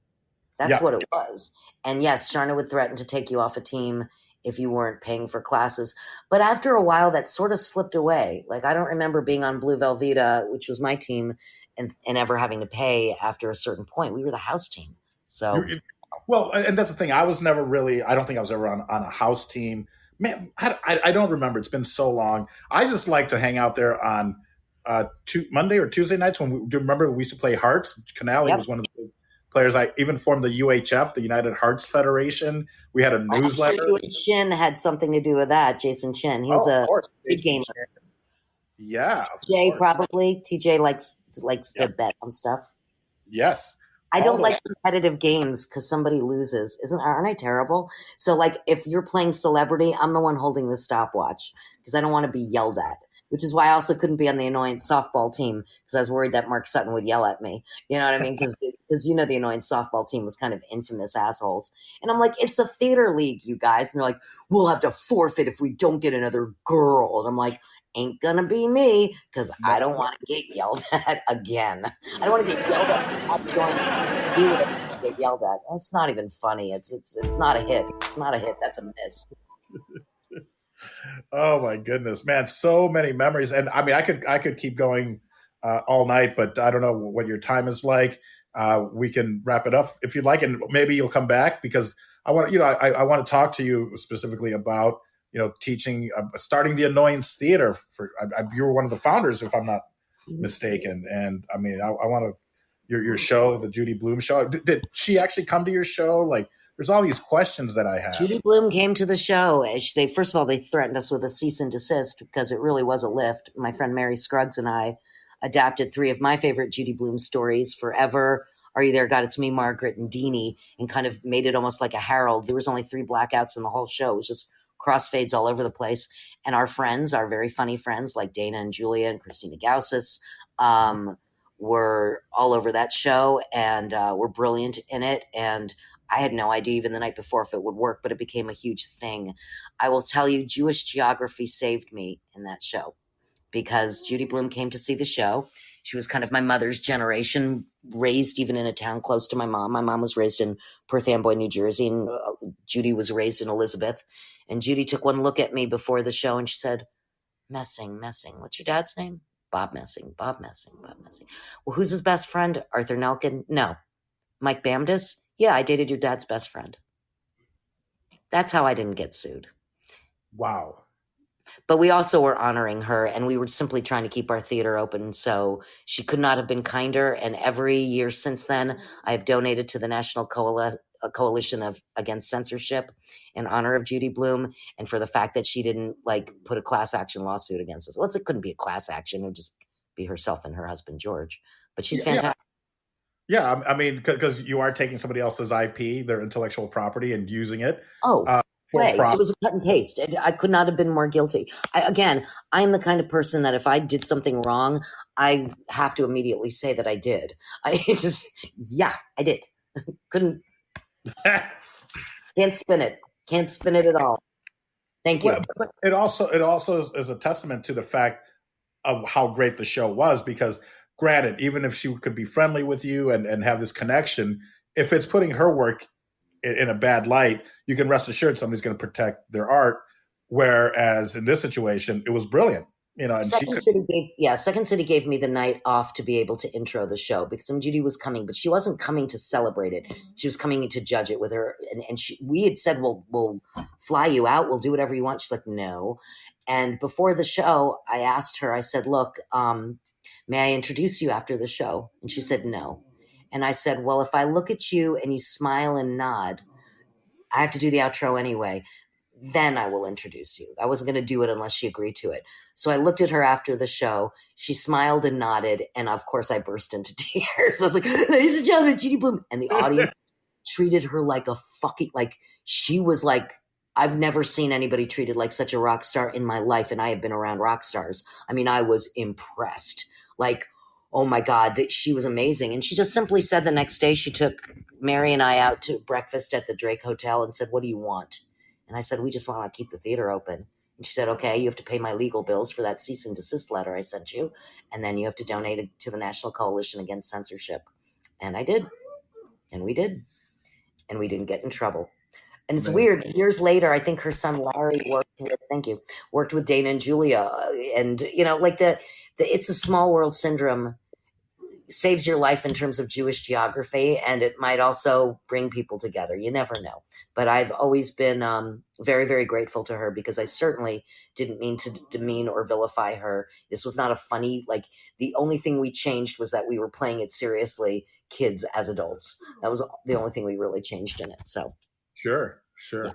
Speaker 3: That's what it was. And yes, Sharna would threaten to take you off a team if you weren't paying for classes. But after a while, that sort of slipped away. Like, I don't remember being on Blue Velveeta, which was my team, and ever having to pay after a certain point. We were the house team. So,
Speaker 2: well, and that's the thing. I was never really, I don't think I was ever on a house team. Man, I don't remember. It's been so long. I just like to hang out there on Monday or Tuesday nights when do you remember we used to play Hearts? Canale was one of the players. I even formed the UHF, the United Hearts Federation. We had a newsletter.
Speaker 3: Chin had something to do with that. Jason Chin. He was a big gamer.
Speaker 2: Yeah.
Speaker 3: TJ probably. TJ likes to bet on stuff.
Speaker 2: Yes.
Speaker 3: I don't like competitive games because somebody loses. Aren't I terrible? So like if you're playing celebrity, I'm the one holding the stopwatch because I don't want to be yelled at. Which is why I also couldn't be on the Annoyance softball team because I was worried that Mark Sutton would yell at me. You know what I mean? Because the Annoyance softball team was kind of infamous assholes. And I'm like, it's a theater league, you guys. And they're like, we'll have to forfeit if we don't get another girl. And I'm like, ain't gonna be me because I don't want to get yelled at again. I don't want to get yelled at. I'm going to do it. Get yelled at. It's not even funny. It's not a hit. It's not a hit. That's a miss.
Speaker 2: Oh my goodness, man! So many memories, and I mean, I could keep going all night, but I don't know what your time is like. We can wrap it up if you'd like, and maybe you'll come back because I want I want to talk to you specifically about teaching, starting the Annoyance Theater. You were one of the founders, if I'm not mistaken, and I mean, I want to your show, the Judy Blume show. Did she actually come to your show? Like, there's all these questions that I have.
Speaker 3: Judy Blume came to the show. First of all, they threatened us with a cease and desist because it really was a lift. My friend Mary Scruggs and I adapted 3 of my favorite Judy Blume stories, Forever, Are You There, God, It's Me, Margaret, and Deanie, and kind of made it almost like a herald. There was only 3 blackouts in the whole show. It was just crossfades all over the place. And our friends, our very funny friends like Dana and Julia and Christina Gaussis, were all over that show and were brilliant in it. And I had no idea even the night before if it would work, but it became a huge thing. I will tell you, Jewish geography saved me in that show because Judy Blume came to see the show. She was kind of my mother's generation, raised even in a town close to my mom. My mom was raised in Perth Amboy, New Jersey, and Judy was raised in Elizabeth. And Judy took one look at me before the show and she said, Messing. What's your dad's name? Bob Messing. Well, who's his best friend? Arthur Nelkin? No. Mike Bamdis? Yeah, I dated your dad's best friend. That's how I didn't get sued.
Speaker 2: Wow.
Speaker 3: But we also were honoring her, and we were simply trying to keep our theater open. So she could not have been kinder. And every year since then, I have donated to the National Coalition Against Censorship in honor of Judy Blume and for the fact that she didn't put a class action lawsuit against us. Well, it couldn't be a class action. It would just be herself and her husband, George. But she's fantastic.
Speaker 2: Yeah, I mean, because you are taking somebody else's IP, their intellectual property, and using it.
Speaker 3: It was a cut and paste. I could not have been more guilty. I'm the kind of person that if I did something wrong, I have to immediately say that I did. I did. Couldn't. Can't spin it at all. Thank you.
Speaker 2: But it also is a testament to the fact of how great the show was because, granted, even if she could be friendly with you and have this connection, if it's putting her work in a bad light, you can rest assured somebody's going to protect their art. Whereas in this situation, it was brilliant. And
Speaker 3: Second City gave me the night off to be able to intro the show because Judy was coming, but she wasn't coming to celebrate it. She was coming to judge it with her. And we had said, we'll fly you out. We'll do whatever you want. She's like, no. And before the show, I asked her, I said, look, may I introduce you after the show? And she said, no. And I said, well, if I look at you and you smile and nod, I have to do the outro anyway. Then I will introduce you. I wasn't going to do it unless she agreed to it. So I looked at her after the show. She smiled and nodded. And of course, I burst into tears. I was like, ladies and gentlemen, Judy Blume. And the audience treated her like a fucking, like, she was like, I've never seen anybody treated like such a rock star in my life. And I have been around rock stars. I mean, I was impressed. Like, oh my God, that she was amazing. And she just simply said the next day, she took Mary and I out to breakfast at the Drake Hotel and said, what do you want? And I said, we just want to keep the theater open. And she said, okay, you have to pay my legal bills for that cease and desist letter I sent you. And then you have to donate it to the National Coalition Against Censorship. And I did. And we did. And we didn't get in trouble. And it's weird. Years later, I think her son Larry worked with Dana and Julia. And, you know, like the It's a Small World syndrome saves your life in terms of Jewish geography, and it might also bring people together. You never know. But I've always been very, very grateful to her, because I certainly didn't mean to demean or vilify her. This was not a funny, like, the only thing we changed was that we were playing it seriously, kids as adults. That was the only thing we really changed in it. So
Speaker 2: Sure.
Speaker 3: Yeah.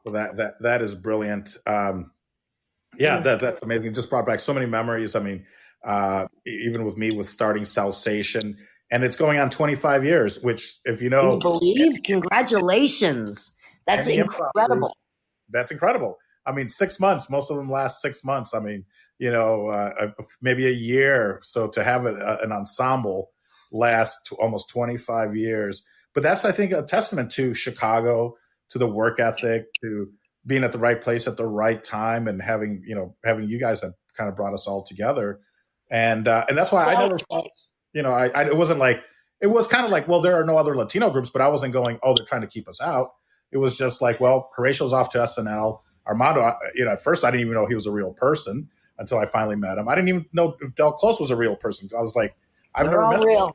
Speaker 2: Well, that is brilliant. That's amazing. It just brought back so many memories. I mean, even with me, with starting Salsation, and it's going on 25 years, which, if you know,
Speaker 3: can you believe? Congratulations. That's incredible.
Speaker 2: That's incredible. I mean, 6 months, most of them last 6 months. I mean, you know, maybe a year. So to have an ensemble last almost 25 years, but that's, I think, a testament to Chicago, to the work ethic, to being at the right place at the right time, and having you guys that kind of brought us all together. And that's why I never felt, you know, it wasn't like, it was kind of like, well, there are no other Latino groups, but I wasn't going, oh, they're trying to keep us out. It was just like, well, Horatio's off to SNL. Armando, you know, at first I didn't even know he was a real person until I finally met him. I didn't even know if Del Close was a real person. I was like, I've never met him.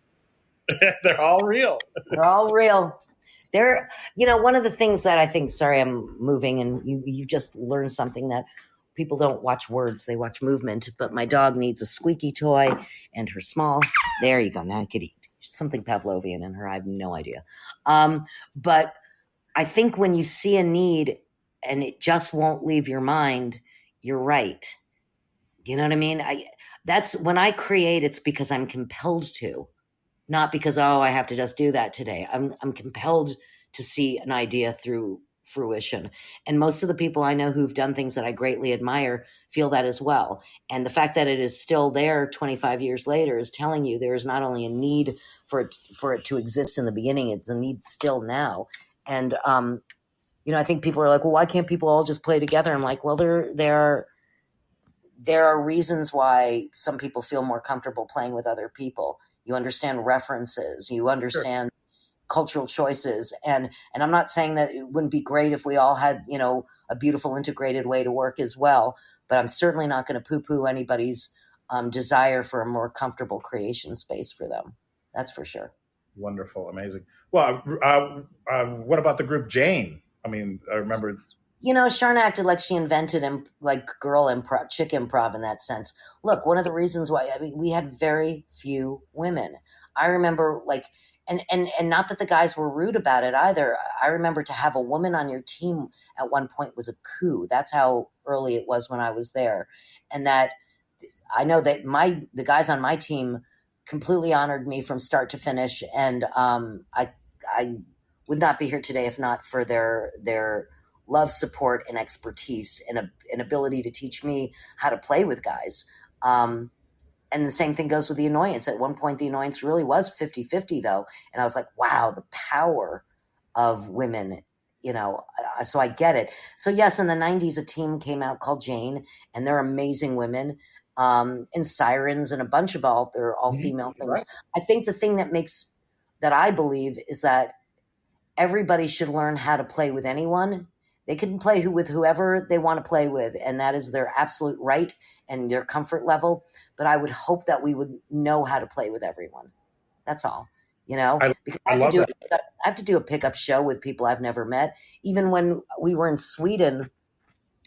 Speaker 2: They're all real.
Speaker 3: They're all real. They're, you know, one of the things that I think, sorry, I'm moving, and you just learned something, that people don't watch words, they watch movement. But my dog needs a squeaky toy, and her small, there you go, now I could eat. Something Pavlovian in her, I have no idea. But I think when you see a need and it just won't leave your mind, you're right. You know what I mean? That's when I create, it's because I'm compelled to. Not because, I have to just do that today. I'm compelled to see an idea through fruition. And most of the people I know who've done things that I greatly admire feel that as well. And the fact that it is still there 25 years later is telling you there is not only a need for it to exist in the beginning, it's a need still now. And, you know, I think people are like, well, why can't people all just play together? I'm like, well, there are reasons why some people feel more comfortable playing with other people. You understand references, you understand cultural choices. And I'm not saying that it wouldn't be great if we all had, you know, a beautiful integrated way to work as well, but I'm certainly not going to poo-poo anybody's desire for a more comfortable creation space for them. That's for sure.
Speaker 2: Wonderful. Amazing. Well, what about the group Jane? I mean, I remember...
Speaker 3: You know, Sharna acted like she invented like girl improv, chick improv in that sense. Look, one of the reasons why, I mean, we had very few women. I remember, like, and not that the guys were rude about it either. I remember to have a woman on your team at one point was a coup. That's how early it was when I was there. And that I know that the guys on my team completely honored me from start to finish. And I would not be here today if not for their love, support, and expertise, and an ability to teach me how to play with guys. And the same thing goes with the Annoyance. At one point, the Annoyance really was 50-50 though. And I was like, wow, the power of women, you know, so I get it. So yes, in the 90s, a team came out called Jane, and they're amazing women, and Sirens, and a bunch of they're all female things. Right. I think the thing that I believe is that everybody should learn how to play with anyone. They can play with whoever they want to play with, and that is their absolute right and their comfort level. But I would hope that we would know how to play with everyone. That's all, you know. Because I have to do a pickup show with people I've never met. Even when we were in Sweden,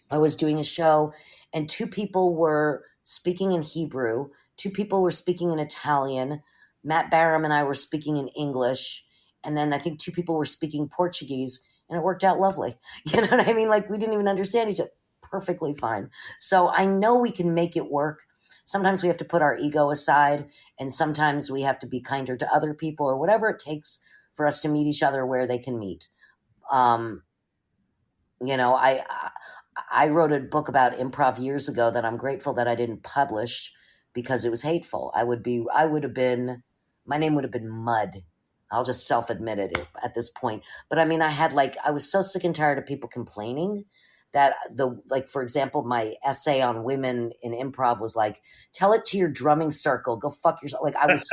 Speaker 3: I was doing a show, and 2 people were speaking in Hebrew, 2 people were speaking in Italian, Matt Barham and I were speaking in English, and then I think 2 people were speaking Portuguese, and it worked out lovely. You know what I mean? Like, we didn't even understand each other. Perfectly fine. So I know we can make it work. Sometimes we have to put our ego aside, and sometimes we have to be kinder to other people, or whatever it takes for us to meet each other where they can meet. You know, I wrote a book about improv years ago that I'm grateful that I didn't publish because it was hateful. My name would have been Mud. I'll just self-admit it at this point. But I mean, I was so sick and tired of people complaining that for example, my essay on women in improv was like, tell it to your drumming circle, go fuck yourself. Like, I was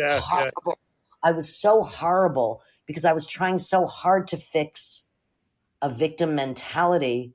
Speaker 3: horrible. I was so horrible because I was trying so hard to fix a victim mentality,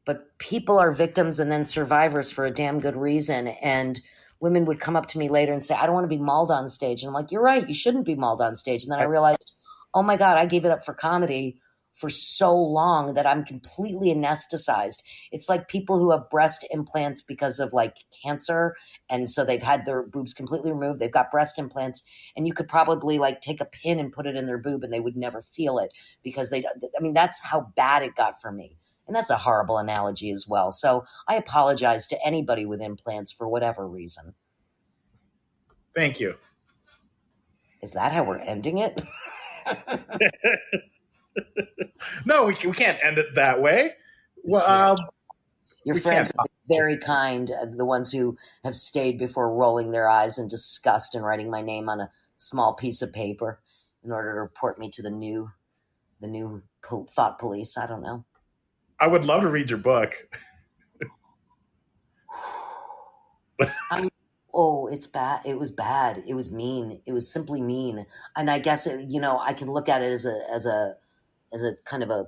Speaker 3: but people are victims and then survivors for a damn good reason. And women would come up to me later and say, I don't want to be mauled on stage. And I'm like, you're right, you shouldn't be mauled on stage. And then I realized, oh my God, I gave it up for comedy for so long that I'm completely anesthetized. It's like people who have breast implants because of like cancer. And so they've had their boobs completely removed. They've got breast implants, and you could probably like take a pin and put it in their boob and they would never feel it because that's how bad it got for me. And that's a horrible analogy as well. So I apologize to anybody with implants for whatever reason.
Speaker 2: Thank you.
Speaker 3: Is that how we're ending it?
Speaker 2: No, we can't end it that way. Well,
Speaker 3: your friends are very kind, the ones who have stayed before rolling their eyes in disgust and writing my name on a small piece of paper in order to report me to the new thought police. I don't know.
Speaker 2: I would love to read your book.
Speaker 3: It's bad. It was bad. It was mean. It was simply mean. And I guess I can look at it as a kind of a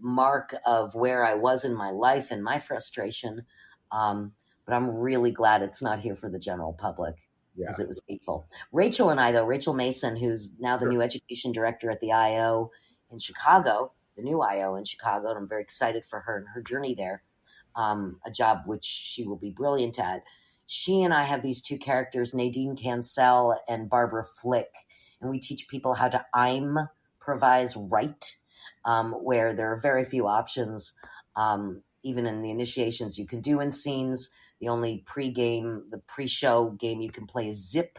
Speaker 3: mark of where I was in my life and my frustration. But I'm really glad it's not here for the general public because it was hateful. Rachel and I, though, Rachel Mason, who's now the new education director at the IO in Chicago, the new IO in Chicago, and I'm very excited for her and her journey there, a job which she will be brilliant at. She and I have these 2 characters, Nadine Cancel and Barbara Flick, and we teach people how to improvise right, where there are very few options. Even in the initiations you can do in scenes, the only the pre-show game you can play is zip.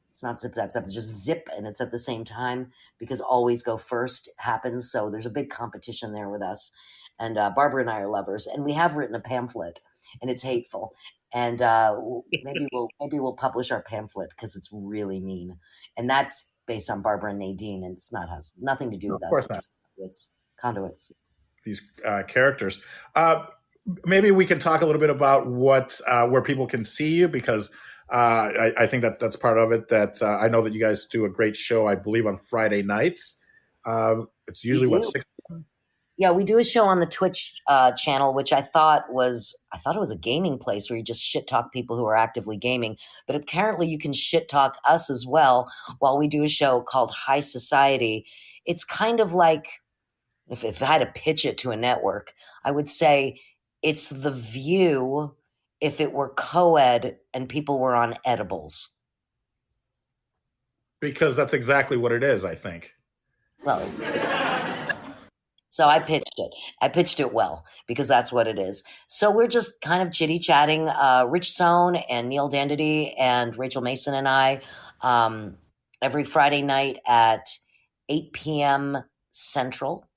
Speaker 3: It's not zip, zap, zap, it's just zip, and it's at the same time because always go first happens. So there's a big competition there with us. And Barbara and I are lovers, and we have written a pamphlet, and it's hateful. And maybe we'll publish our pamphlet because it's really mean. And that's based on Barbara and Nadine, and has nothing to do with us. Of course not. Conduits.
Speaker 2: These characters. Maybe we can talk a little bit about where people can see you, because I think that's part of it. That I know that you guys do a great show, I believe, on Friday nights. It's usually 6 p.m.
Speaker 3: Yeah, we do a show on the Twitch channel, which I thought it was a gaming place where you just shit talk people who are actively gaming. But apparently you can shit talk us as well while we do a show called High Society. It's kind of like, if I had to pitch it to a network, I would say it's The View if it were co-ed and people were on edibles.
Speaker 2: Because that's exactly what it is, I think.
Speaker 3: Well, so I pitched it. I pitched it well because that's what it is. So we're just kind of chitty-chatting. Rich Sohn and Neil Dandity and Rachel Mason and I every Friday night at 8 p.m. Central.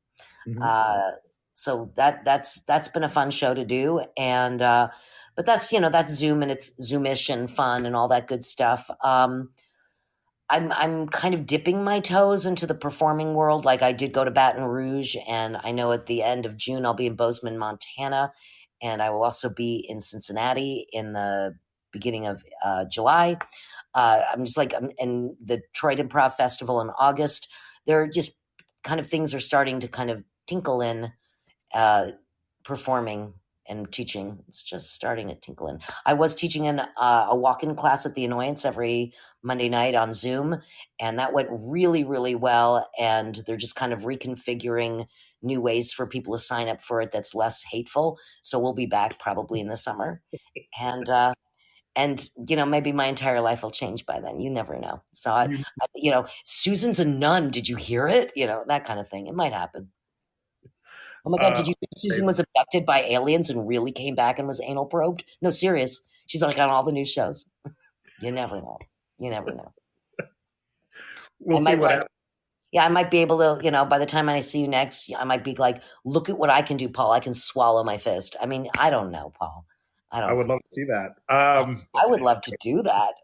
Speaker 3: Mm-hmm. So that's been a fun show to do. And but that's Zoom, and it's Zoomish and fun and all that good stuff. I'm kind of dipping my toes into the performing world. Like, I did go to Baton Rouge, and I know at the end of June I'll be in Bozeman, Montana, and I will also be in Cincinnati in the beginning of July. I'm in the Detroit Improv Festival in August. There are just kind of things are starting to kind of tinkle in performing and teaching. It's just starting to tinkle in. I was teaching a walk-in class at the Annoyance every Monday night on Zoom, and that went really, really well. And they're just kind of reconfiguring new ways for people to sign up for it that's less hateful. So we'll be back probably in the summer. And maybe my entire life will change by then. You never know. So Susan's a nun. Did you hear it? That kind of thing. It might happen. Oh my God, did you think Susan was abducted by aliens and really came back and was anal probed? No, serious. She's like on all the new shows. You never know.
Speaker 2: We'll see what happens.
Speaker 3: Yeah, I might be able to, by the time I see you next, I might be like, look at what I can do, Paul. I can swallow my fist. I mean, I don't know, Paul.
Speaker 2: I would love to see that.
Speaker 3: I would love to do that.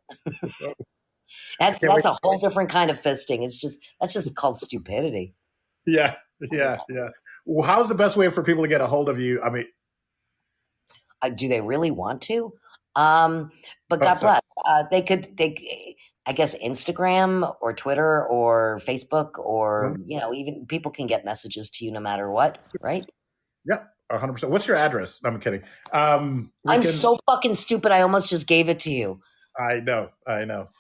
Speaker 3: That's a whole different kind of fisting. That's just called stupidity.
Speaker 2: Yeah. Well, how's the best way for people to get a hold of you? I mean,
Speaker 3: do they really want to? But God bless. They I guess Instagram or Twitter or Facebook or even people can get messages to you no matter what, right?
Speaker 2: Yeah, 100%. What's your address? No, I'm kidding.
Speaker 3: I'm so fucking stupid. I almost just gave it to you.
Speaker 2: I know.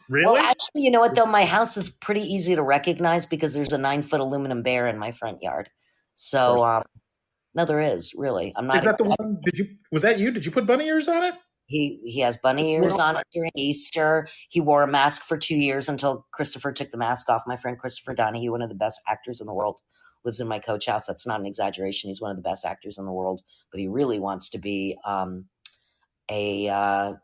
Speaker 2: Really?
Speaker 3: Well, actually, you know what though? My house is pretty easy to recognize because there's a 9-foot aluminum bear in my front yard. So, no, there is really. I'm not.
Speaker 2: Is that the one? Was that you? Did you put bunny ears on it?
Speaker 3: He has bunny ears on it during Easter. He wore a mask for 2 years until Christopher took the mask off. My friend Christopher Donahue, one of the best actors in the world, lives in my coach house. That's not an exaggeration. He's one of the best actors in the world, but he really wants to be a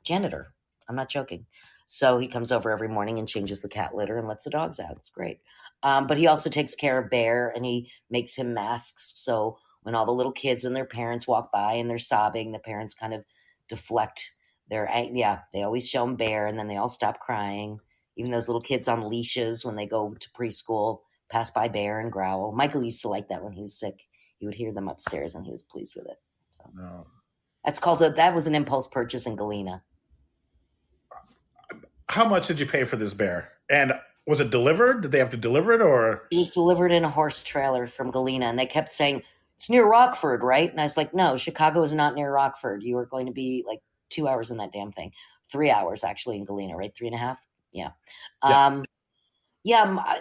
Speaker 3: janitor. I'm not joking. So he comes over every morning and changes the cat litter and lets the dogs out. It's great. But he also takes care of Bear and he makes him masks. So when all the little kids and their parents walk by and they're sobbing, the parents kind of deflect they always show him Bear and then they all stop crying. Even those little kids on leashes when they go to preschool pass by Bear and growl. Michael used to like that when he was sick. He would hear them upstairs and he was pleased with it. So.
Speaker 2: No.
Speaker 3: That was an impulse purchase in Galena.
Speaker 2: How much did you pay for this bear? And was it delivered? Did they have to deliver it or?
Speaker 3: It was delivered in a horse trailer from Galena and they kept saying, it's near Rockford, right? And I was like, no, Chicago is not near Rockford. You are going to be like 2 hours in that damn thing. 3 hours actually in Galena, right? 3.5. Yeah. On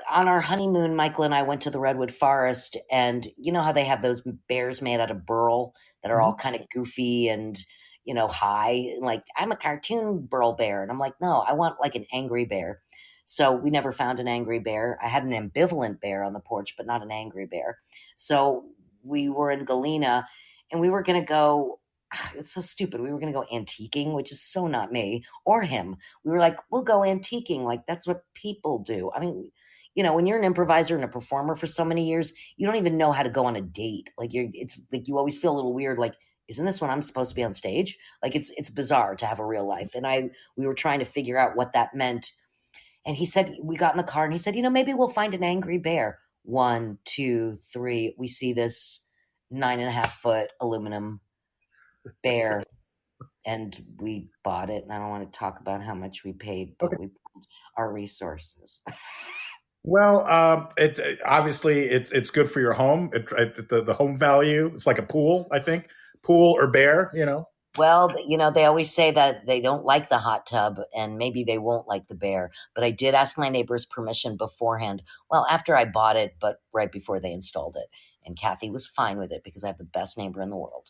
Speaker 3: our honeymoon, Michael and I went to the Redwood Forest and you know how they have those bears made out of burl that are all kind of goofy and, high. Like I'm a cartoon burl bear. And I'm like, no, I want like an angry bear. So we never found an angry bear. I had an ambivalent bear on the porch, but not an angry bear. So we were in Galena and we were going to go, it's so stupid. We were going to go antiquing, which is so not me or him. We were like, we'll go antiquing. Like that's what people do. I mean, when you're an improviser and a performer for so many years, you don't even know how to go on a date. Like it's like, you always feel a little weird. Like, isn't this when I'm supposed to be on stage? Like it's bizarre to have a real life. And we were trying to figure out what that meant. And he said, we got in the car and he said, maybe we'll find an angry bear. 1, 2, 3. We see this 9.5-foot aluminum bear and we bought it. And I don't want to talk about how much we paid, but we pulled our resources.
Speaker 2: Well, it obviously it's good for your home. The home value. It's like a pool, I think. Pool or bear,
Speaker 3: Well, they always say that they don't like the hot tub and maybe they won't like the bear. But I did ask my neighbor's permission beforehand. Well, after I bought it, but right before they installed it. And Kathy was fine with it because I have the best neighbor in the world.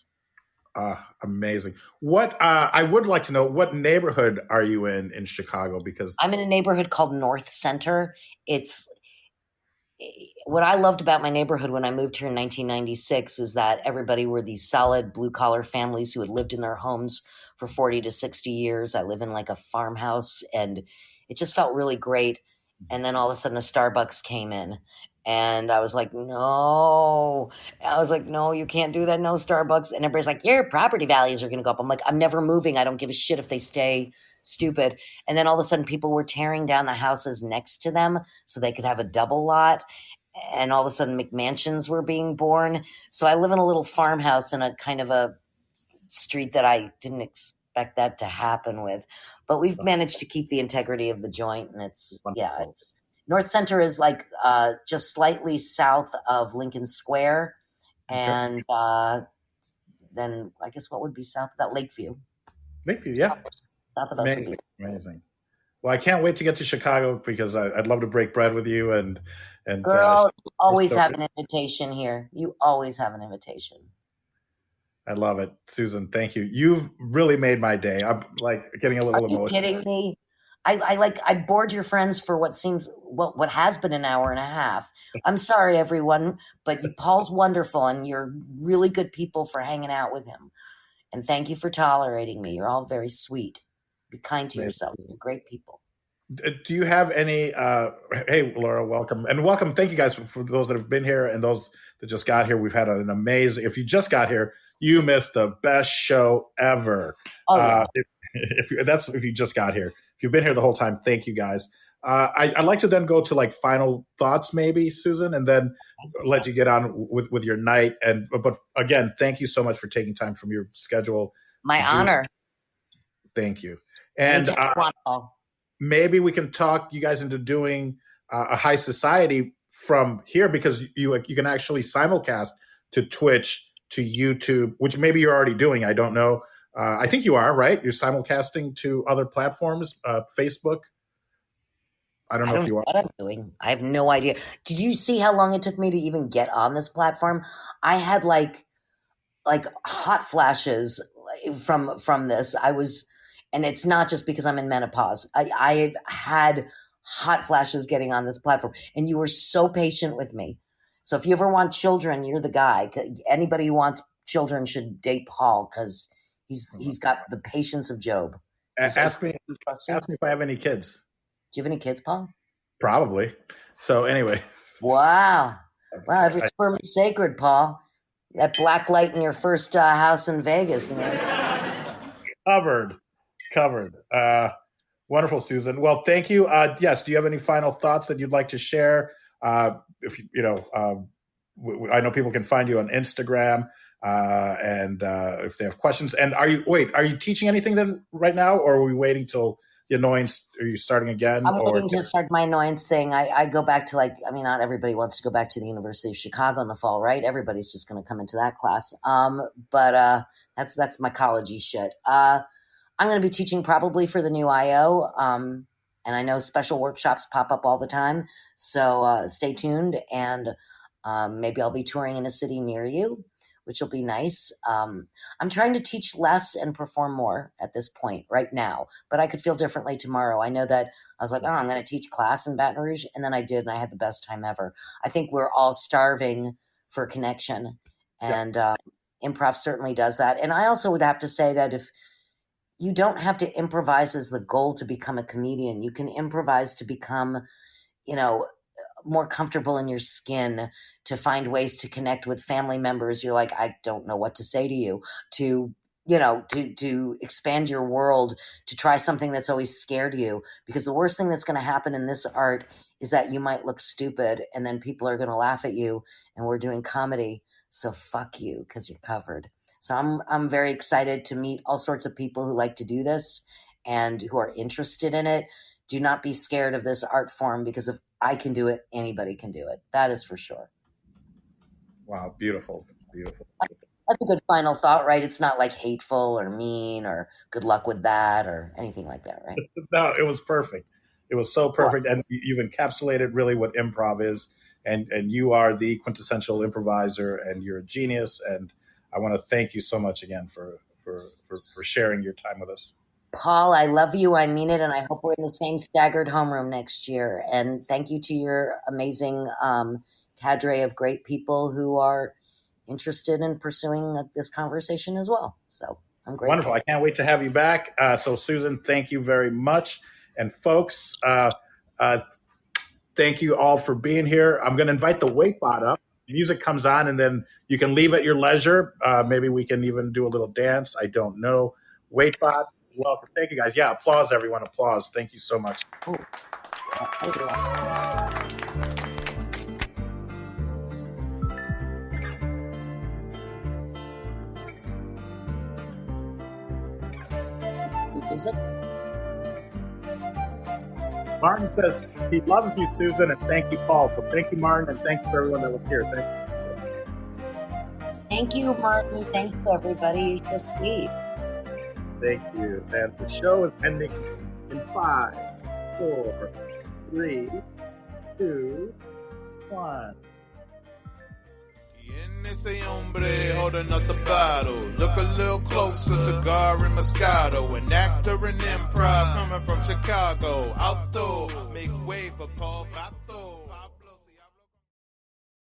Speaker 2: Amazing. What I would like to know, what neighborhood are you in Chicago? Because
Speaker 3: I'm in a neighborhood called North Center. It's what I loved about my neighborhood when I moved here in 1996 is that everybody were these solid blue collar families who had lived in their homes for 40 to 60 years. I live in like a farmhouse and it just felt really great. And then all of a sudden a Starbucks came in and I was like, no, you can't do that. No Starbucks. And everybody's like, your property values are going to go up. I'm like, I'm never moving. I don't give a shit if they stay stupid. And then all of a sudden people were tearing down the houses next to them so they could have a double lot. And all of a sudden McMansions were being born. So I live in a little farmhouse in a kind of a street that I didn't expect that to happen with. But we've managed to keep the integrity of the joint. And it's North Center is like just slightly south of Lincoln Square. And then I guess what would be south of that? Lakeview.
Speaker 2: Lakeview, yeah.
Speaker 3: South of us would be.
Speaker 2: Amazing. Well, I can't wait to get to Chicago because I'd love to break bread with you and
Speaker 3: Girl, always have an invitation here. You always have an invitation.
Speaker 2: I love it, Susan. Thank you. You've really made my day. I'm like getting a little emotional.
Speaker 3: Are you kidding me? I bored your friends for what has been an hour and a half. I'm sorry, everyone, but Paul's wonderful, and you're really good people for hanging out with him. And thank you for tolerating me. You're all very sweet. Be kind to yourself. You're great people.
Speaker 2: Do you have any? Hey, Laura, welcome and welcome. Thank you guys for those that have been here and those that just got here. We've had an amazing. If you just got here, you missed the best show ever.
Speaker 3: Oh, yeah.
Speaker 2: If you just got here, if you've been here the whole time, thank you guys. I'd like to then go to like final thoughts, maybe, Susan, and then let you get on with your night. But again, thank you so much for taking time from your schedule.
Speaker 3: My honor.
Speaker 2: Thank you. And maybe we can talk you guys into doing a high society from here, because you can actually simulcast to Twitch, to YouTube, which maybe you're already doing. I don't know. I think you are, right? You're simulcasting to other platforms, Facebook. I don't know if you are.
Speaker 3: What I'm doing. I have no idea. Did you see how long it took me to even get on this platform? I had like hot flashes from this. And it's not just because I'm in menopause. I've had hot flashes getting on this platform, and you were so patient with me. So if you ever want children, you're the guy. Anybody who wants children should date Paul, because he's got the patience of Job.
Speaker 2: Ask me if I have any kids.
Speaker 3: Do you have any kids, Paul?
Speaker 2: Probably. So anyway.
Speaker 3: Wow. Every sperm is sacred, Paul. That black light in your first house in Vegas. You know? Covered.
Speaker 2: Wonderful, Susan. Well, thank you. Yes. Do you have any final thoughts that you'd like to share? If I know people can find you on Instagram, and if they have questions. And are you teaching anything then right now, or are we waiting till the Annoyance? Are you starting again?
Speaker 3: I'm waiting to start my Annoyance thing. I go back to not everybody wants to go back to the University of Chicago in the fall, right? Everybody's just going to come into that class. But that's my college-y shit. I'm going to be teaching probably for the new IO. And I know special workshops pop up all the time. So stay tuned. And maybe I'll be touring in a city near you, which will be nice. I'm trying to teach less and perform more at this point right now, but I could feel differently tomorrow. I know that I was like, I'm going to teach class in Baton Rouge. And then I did, and I had the best time ever. I think we're all starving for connection, and improv certainly does that. And I also would have to say that if you don't have to improvise as the goal to become a comedian, you can improvise to become, more comfortable in your skin, to find ways to connect with family members. You're like, I don't know what to say to you, to expand your world, to try something that's always scared you. Because the worst thing that's going to happen in this art is that you might look stupid, and then people are going to laugh at you, and we're doing comedy. So fuck you, because you're covered. So I'm very excited to meet all sorts of people who like to do this and who are interested in it. Do not be scared of this art form, because if I can do it, anybody can do it. That is for sure.
Speaker 2: Wow, beautiful.
Speaker 3: That's a good final thought, right? It's not like hateful or mean or good luck with that or anything like that, right?
Speaker 2: No, it was perfect. It was so perfect. And you've encapsulated really what improv is. And you are the quintessential improviser, and you're a genius. And I want to thank you so much again for sharing your time with us.
Speaker 3: Paul, I love you. I mean it. And I hope we're in the same staggered homeroom next year. And thank you to your amazing cadre of great people who are interested in pursuing this conversation as well. So I'm grateful.
Speaker 2: Wonderful. I can't wait to have you back. So Susan, thank you very much. And folks, thank you all for being here. I'm going to invite the Wakebot up. Music comes on, and then you can leave at your leisure. Maybe we can even do a little dance. I don't know. Wakebot, welcome. Thank you, guys. Yeah, applause, everyone. Applause. Thank you so much.
Speaker 3: Ooh. Thank you. Is it?
Speaker 2: Martin says he loves you, Susan, and thank you, Paul. So thank you, Martin, and thank you for everyone that was here.
Speaker 3: Thank you, Martin. Thank you, everybody. You're so sweet.
Speaker 2: Thank you. And the show is ending in 5, 4, 3, 2, 1.
Speaker 1: And ese hombre holding up the bottle. Look a little closer, cigar and Moscato. An actor in improv coming from Chicago. Outdoor, make way for Paul Vato.